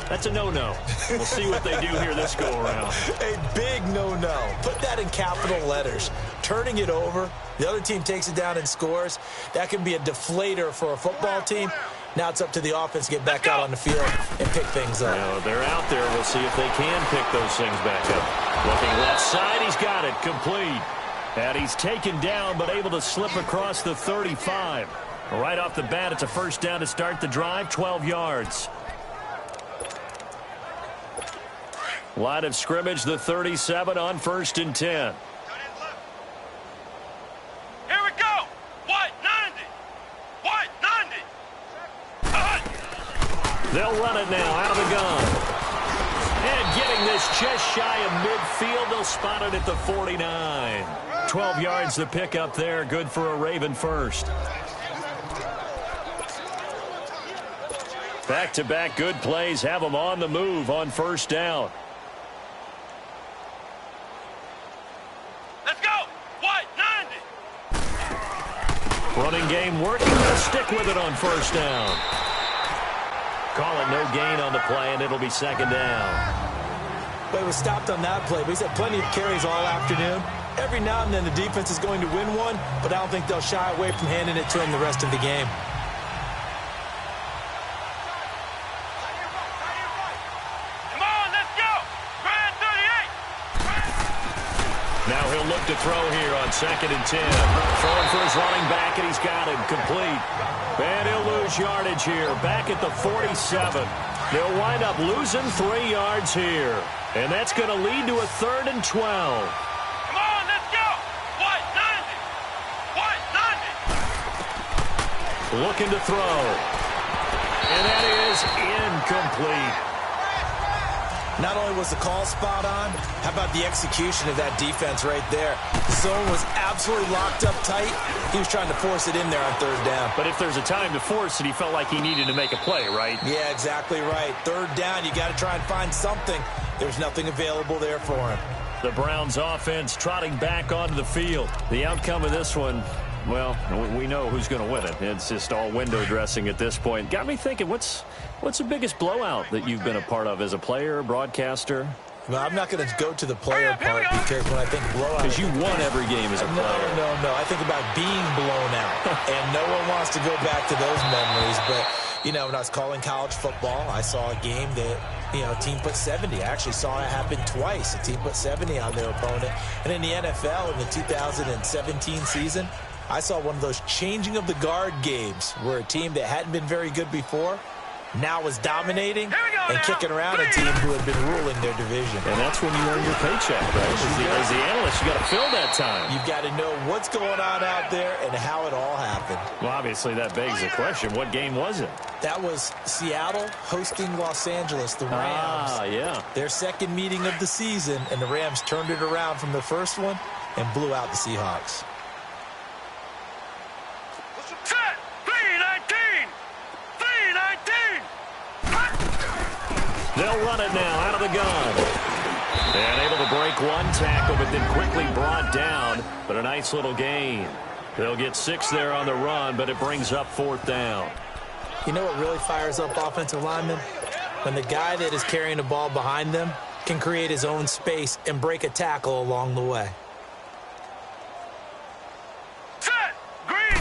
That's a no-no. We'll see what they do here this go-around. A big no-no. Put that in capital letters. Turning it over, the other team takes it down and scores. That can be a deflator for a football team. Now it's up to the offense to get back out on the field and pick things up. Now, they're out there. We'll see if they can pick those things back up. Looking left side, he's got it. Complete. And he's taken down, but able to slip across the 35. Right off the bat, it's a first down to start the drive, 12 yards. Line of scrimmage, the 37 on 1st and 10. Here we go. White 90. White 90. They'll run it now out of the gun. And getting this just shy of midfield, they'll spot it at the 49. 12 yards to pick up there. Good for a Raven first. Back-to-back good plays have them on the move on first down. Let's go. White 90. Running game working. They'll stick with it on first down. Call it no gain on the play, and it'll be second down. Well, he was stopped on that play, but he's had plenty of carries all afternoon. Every now and then the defense is going to win one, but I don't think they'll shy away from handing it to him the rest of the game. Come on, let's go. Brand 38. Now he'll look to throw here on 2nd and 10. Throwing for his running back, and he's got it complete. And he'll lose yardage here, back at the 47. They'll wind up losing 3 yards here. And that's going to lead to a 3rd and 12. Come on, let's go. White 90. White 90. Looking to throw. And that is incomplete. Not only was the call spot on, how about the execution of that defense right there? The zone was absolutely locked up tight. He was trying to force it in there on 3rd down. But if there's a time to force it, he felt like he needed to make a play, right? Yeah, exactly right. 3rd down, you got to try and find something. There's nothing available there for him. The Browns offense trotting back onto the field. The outcome of this one, well, we know who's going to win it. It's just all window dressing at this point. Got me thinking, what's the biggest blowout that you've been a part of as a player, broadcaster? Well, I'm not going to go to the player part because when I think blowout... Because you won every game as a player. No. I think about being blown out. And no one wants to go back to those memories. But, you know, when I was calling college football, I saw a game that, you know, a team put 70. I actually saw it happen twice. A team put 70 on their opponent. And in the NFL, in the 2017 season, I saw one of those changing of the guard games where a team that hadn't been very good before now was dominating and kicking around a team who had been ruling their division. And that's when you earn your paycheck, right? As the analyst, you got to fill that time. You've got to know what's going on out there and how it all happened. Well, obviously, that begs the question, what game was it? That was Seattle hosting Los Angeles, the Rams. Yeah. Their second meeting of the season, and the Rams turned it around from the first one and blew out the Seahawks. Set. 319. 319. They'll run it now out of the gun. And able to break one tackle, but then quickly brought down. But a nice little gain. They'll get 6 there on the run, but it brings up 4th down. You know what really fires up offensive linemen? when the guy that is carrying the ball behind them can create his own space and break a tackle along the way. Set. Green.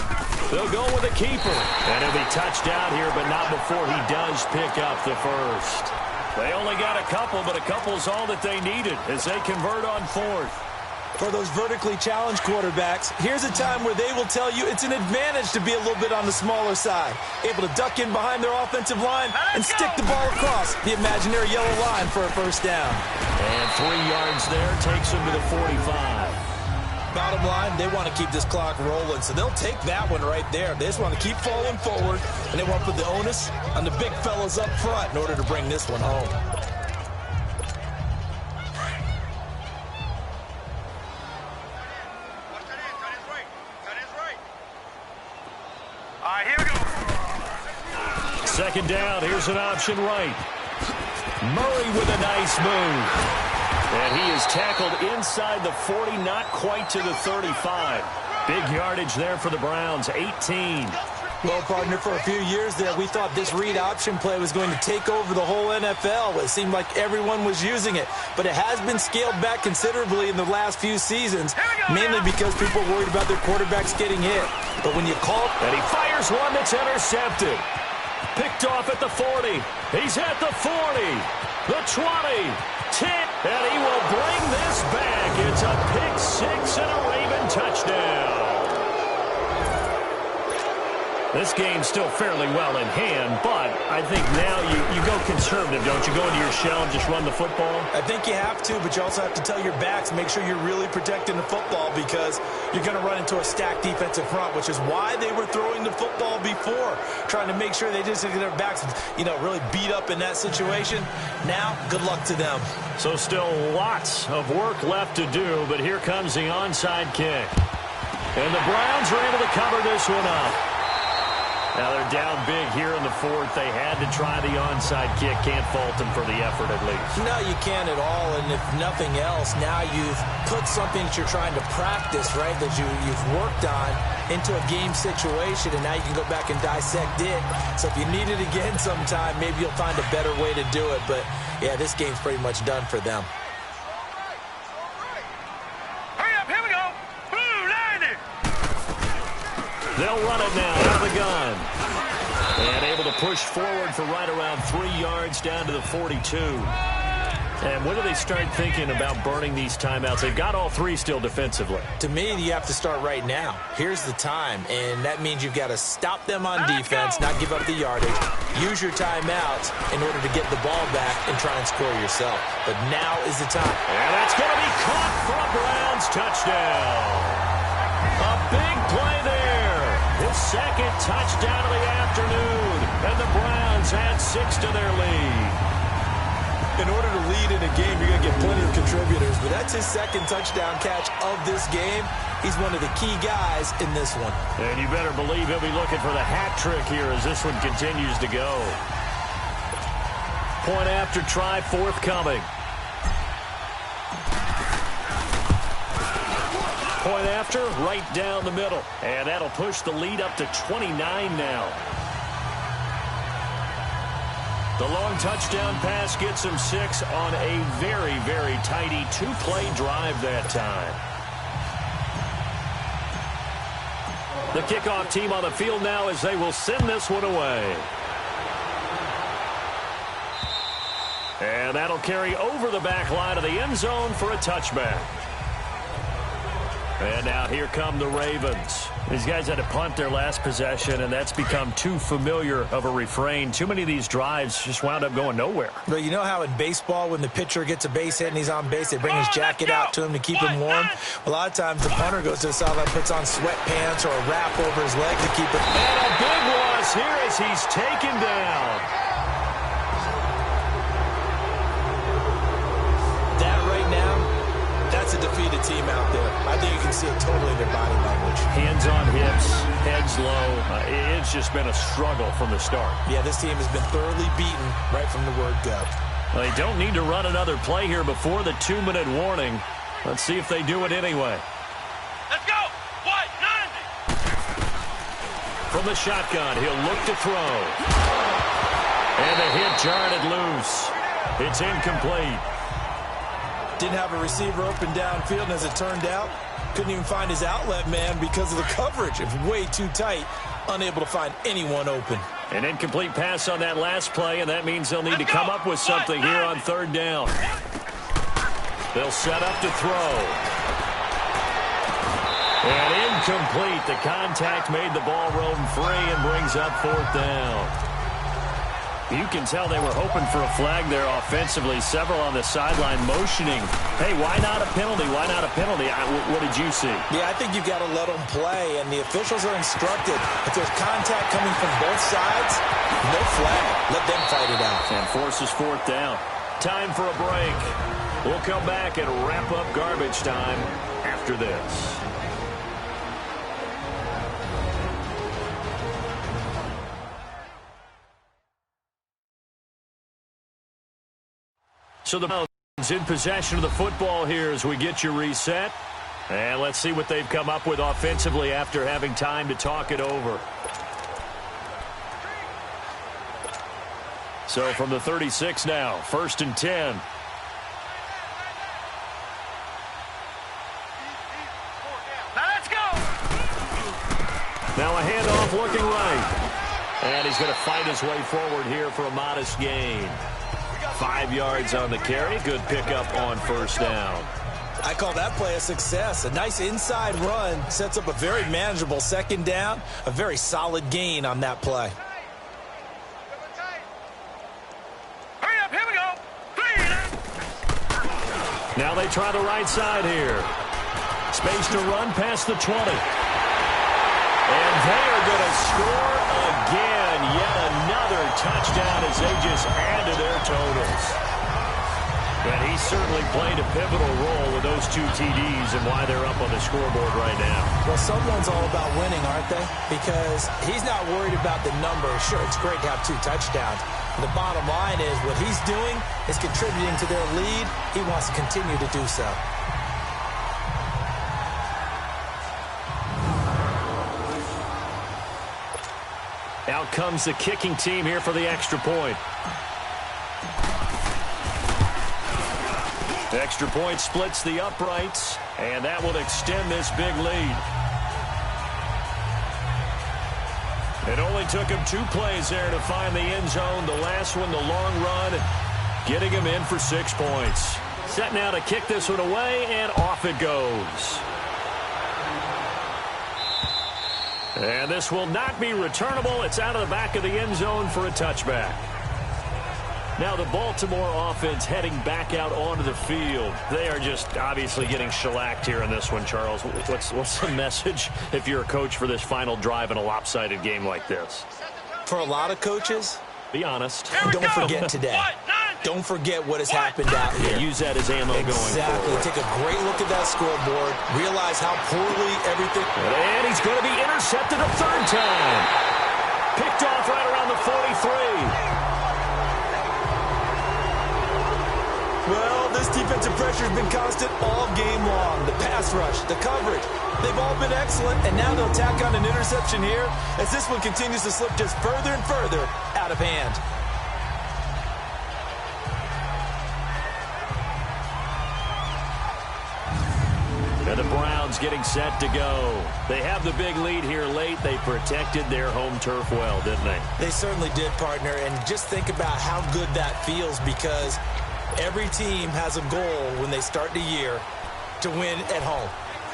They'll go with a keeper. And he'll be touched out here, but not before he does pick up the first. They only got a couple, but a couple's all that they needed as they convert on fourth. For those vertically challenged quarterbacks, here's a time where they will tell you it's an advantage to be a little bit on the smaller side, able to duck in behind their offensive line and stick the ball across the imaginary yellow line for a first down. And 3 yards there takes him to the 45. Bottom line, they want to keep this clock rolling, so they'll take that one right there. They just want to keep falling forward, and they want to put the onus on the big fellas up front in order to bring this one home. All right, here we go. Second down, here's an option right. Murray with a nice move. And he is tackled inside the 40, not quite to the 35. Big yardage there for the Browns, 18. Well, partner, for a few years there, we thought this read option play was going to take over the whole NFL. It seemed like everyone was using it. But it has been scaled back considerably in the last few seasons, mainly because people are worried about their quarterbacks getting hit. But when you call... And he fires one that's intercepted. Picked off at the 40. He's at the 40. The 20. 10. And he will bring this back. It's a pick six and a Raven touchdown. This game's still fairly well in hand, but I think now you go conservative, don't you? Go into your shell and just run the football? I think you have to, but you also have to tell your backs, make sure you're really protecting the football because you're going to run into a stacked defensive front, which is why they were throwing the football before, trying to make sure they just get their backs, really beat up in that situation. Now, good luck to them. So still lots of work left to do, but here comes the onside kick. And the Browns are able to cover this one up. Now they're down big here in the fourth. They had to try the onside kick. Can't fault them for the effort at least. No, you can't at all. And if nothing else, now you've put something that you're trying to practice, right, that you've worked on into a game situation, and now you can go back and dissect it. So if you need it again sometime, maybe you'll find a better way to do it. But, yeah, this game's pretty much done for them. Hurry up, here we go. Blue, 90. They'll run it now out of the gun. And able to push forward for right around 3 yards down to the 42. And when do they start thinking about burning these timeouts? They've got all three still defensively. To me, you have to start right now. Here's the time, and that means you've got to stop them on defense, not give up the yardage, use your timeouts in order to get the ball back and try and score yourself. But now is the time. And that's going to be caught for a Browns touchdown. A big play there. His second touchdown of the afternoon. And the Browns add 6 to their lead. In order to lead in a game, you're going to get plenty of contributors, but that's his second touchdown catch of this game. He's one of the key guys in this one. And you better believe he'll be looking for the hat trick here as this one continues to go. Point after try forthcoming. Point after, right down the middle. And that'll push the lead up to 29 now. The long touchdown pass gets him 6 on a very, very tidy 2-play drive that time. The kickoff team on the field now as they will send this one away. And that'll carry over the back line of the end zone for a touchback. And now here come the Ravens. These guys had to punt their last possession, and that's become too familiar of a refrain. Too many of these drives just wound up going nowhere. Well, you know how in baseball, when the pitcher gets a base hit and he's on base, they bring his jacket out to him to keep him warm? A lot of times the punter goes to the sideline, puts on sweatpants or a wrap over his leg to keep it. And a big loss here as he's taken down. That right now, that's a defeated team out there. I think you can see it totally in their body language. Hands on hips, heads low. It's just been a struggle from the start. Yeah, this team has been thoroughly beaten right from the word go. Well, they don't need to run another play here before the 2-minute warning. Let's see if they do it anyway. Let's go. What? 90. From the shotgun, he'll look to throw. And And the hit jarred it loose. It's incomplete. Didn't have a receiver open downfield, and as it turned out, couldn't even find his outlet man because of the coverage. It was way too tight, unable to find anyone open. An incomplete pass on that last play, and that means they'll need to come up with something here on third down. They'll set up to throw. And incomplete. The contact made the ball roam free and brings up fourth down. You can tell they were hoping for a flag there offensively. Several on the sideline motioning. Hey, why not a penalty? Why not a penalty? What did you see? Yeah, I think you've got to let them play, and the officials are instructed. If there's contact coming from both sides, no flag. Let them fight it out. And forces fourth down. Time for a break. We'll come back and wrap up garbage time after this. So the Browns in possession of the football here as we get you reset. And let's see what they've come up with offensively after having time to talk it over. So from the 36 now, 1st and 10. Now let's go. Now a handoff looking right. And he's going to fight his way forward here for a modest gain. 5 yards on the carry. Good pickup on first down. I call that play a success. A nice inside run sets up a very manageable second down. A very solid gain on that play. Hurry up, here we go. Now they try the right side here. Space to run past the 20. And they are going to score again. Yet another touchdown as they just add to their totals. And he certainly played a pivotal role with those 2 TDs and why they're up on the scoreboard right now. Well, someone's all about winning, aren't they? Because he's not worried about the number. Sure, it's great to have 2 touchdowns. The bottom line is what he's doing is contributing to their lead. He wants to continue to do so. Out comes the kicking team here for the extra point. The extra point splits the uprights, and that will extend this big lead. It only took him 2 plays there to find the end zone. The last one, the long run, getting him in for 6 points. Set now to kick this one away, and off it goes. And this will not be returnable. It's out of the back of the end zone for a touchback. Now the Baltimore offense heading back out onto the field. They are just obviously getting shellacked here in this one, Charles. What's the message if you're a coach for this final drive in a lopsided game like this? For a lot of coaches, be honest. Don't forget today. Don't forget what has happened out here. Use that as ammo going forward. Exactly. Take a great look at that scoreboard. Realize how poorly everything... And he's going to be intercepted a 3rd time. Picked off right around the 43. Well, this defensive pressure has been constant all game long. The pass rush, the coverage, they've all been excellent, and now they'll tack on an interception here as this one continues to slip just further and further out of hand. And the Browns getting set to go. They have the big lead here late. They protected their home turf well, didn't they? They certainly did, partner, and just think about how good that feels because every team has a goal when they start the year to win at home.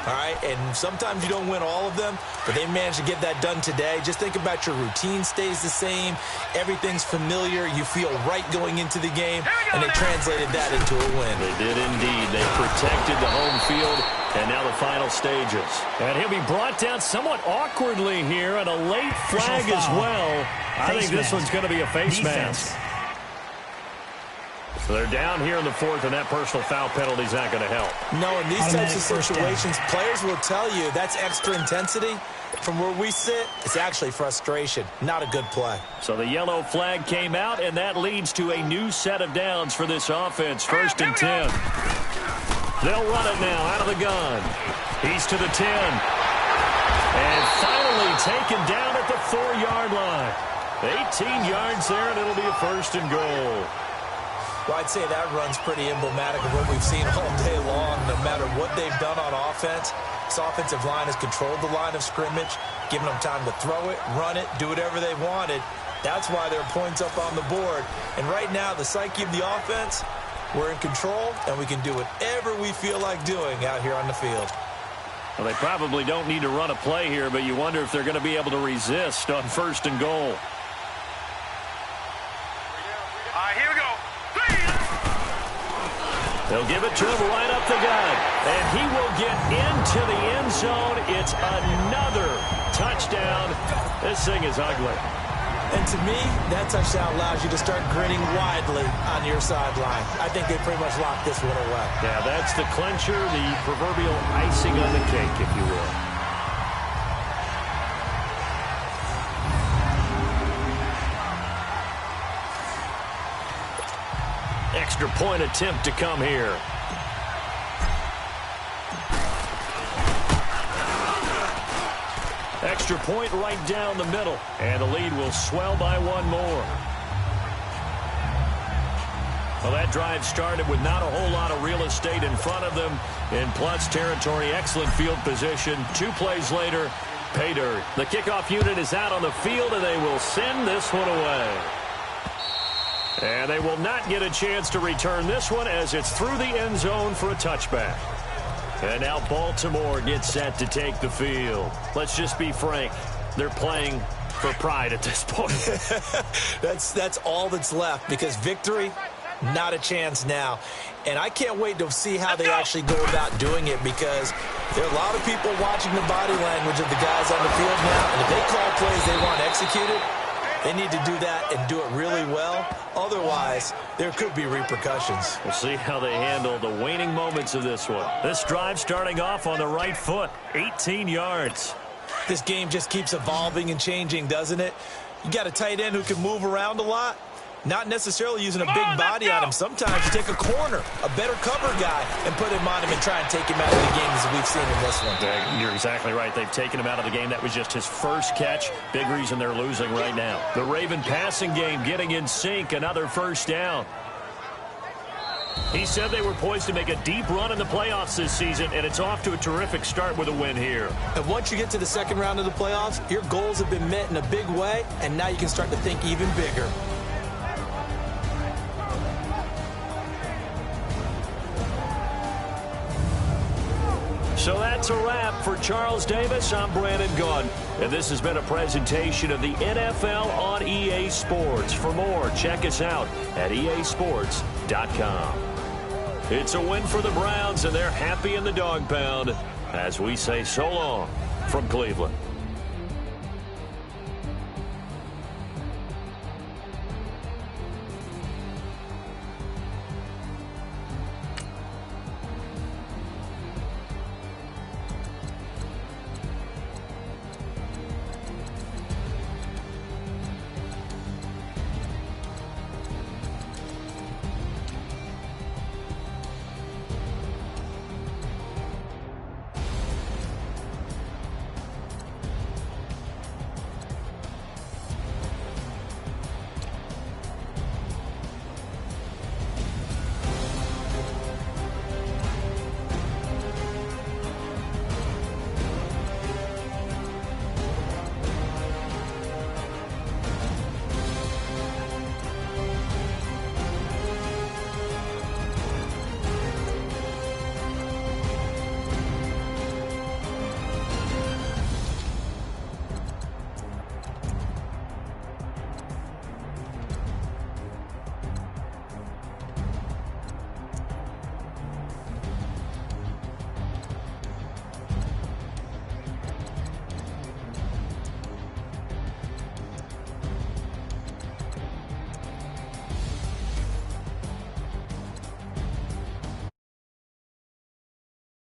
All right, and sometimes you don't win all of them, but they managed to get that done today. Just think about your routine stays the same. Everything's familiar. You feel right going into the game, and they translated that into a win. They did indeed. They protected the home field, and now the final stages. And he'll be brought down somewhat awkwardly here, and a late flag as well. I think this one's going to be a face mask. So they're down here in the 4th, and that personal foul penalty is not going to help. No, in these types of situations, players will tell you that's extra intensity. From where we sit, it's actually frustration. Not a good play. So the yellow flag came out, and that leads to a new set of downs for this offense. 1st and 10. They'll run it now out of the gun. He's to the 10. And finally taken down at the 4-yard line. 18 yards there, and it'll be a 1st and goal. Well, I'd say that run's pretty emblematic of what we've seen all day long. No matter what they've done on offense, this offensive line has controlled the line of scrimmage, given them time to throw it, run it, do whatever they wanted. That's why there are points up on the board. And right now, the psyche of the offense, we're in control, and we can do whatever we feel like doing out here on the field. Well, they probably don't need to run a play here, but you wonder if they're going to be able to resist on 1st and goal. All right, here we go. They'll give it to him right up the gut. And he will get into the end zone. It's another touchdown. This thing is ugly. And to me, that touchdown allows you to start grinning widely on your sideline. I think they pretty much locked this one away. Yeah, that's the clincher, the proverbial icing on the cake, if you will. Extra point attempt to come here. Extra point right down the middle. And the lead will swell by one more. Well, that drive started with not a whole lot of real estate in front of them. In plus territory, excellent field position. 2 plays later, pay dirt. The kickoff unit is out on the field, and they will send this one away. And they will not get a chance to return this one as it's through the end zone for a touchback. And now Baltimore gets set to take the field. Let's just be frank. They're playing for pride at this point. That's all that's left, because victory, not a chance now. And I can't wait to see how they actually go about doing it, because there are a lot of people watching the body language of the guys on the field now. And if they call plays they want executed, they need to do that and do it really well. Otherwise, there could be repercussions. We'll see how they handle the waning moments of this one. This drive starting off on the right foot, 18 yards. This game just keeps evolving and changing, doesn't it? You got a tight end who can move around a lot. Not necessarily using a big body on him. Sometimes you take a corner, a better cover guy, and put him on him and try and take him out of the game, as we've seen in this one. Yeah, you're exactly right. They've taken him out of the game. That was just his first catch. Big reason they're losing right now. The Raven passing game getting in sync. Another 1st down. He said they were poised to make a deep run in the playoffs this season, and it's off to a terrific start with a win here. And once you get to the second round of the playoffs, your goals have been met in a big way, and now you can start to think even bigger. So that's a wrap for Charles Davis. I'm Brandon Gunn, and this has been a presentation of the NFL on EA Sports. For more, check us out at easports.com. It's a win for the Browns, and they're happy in the dog pound as we say so long from Cleveland.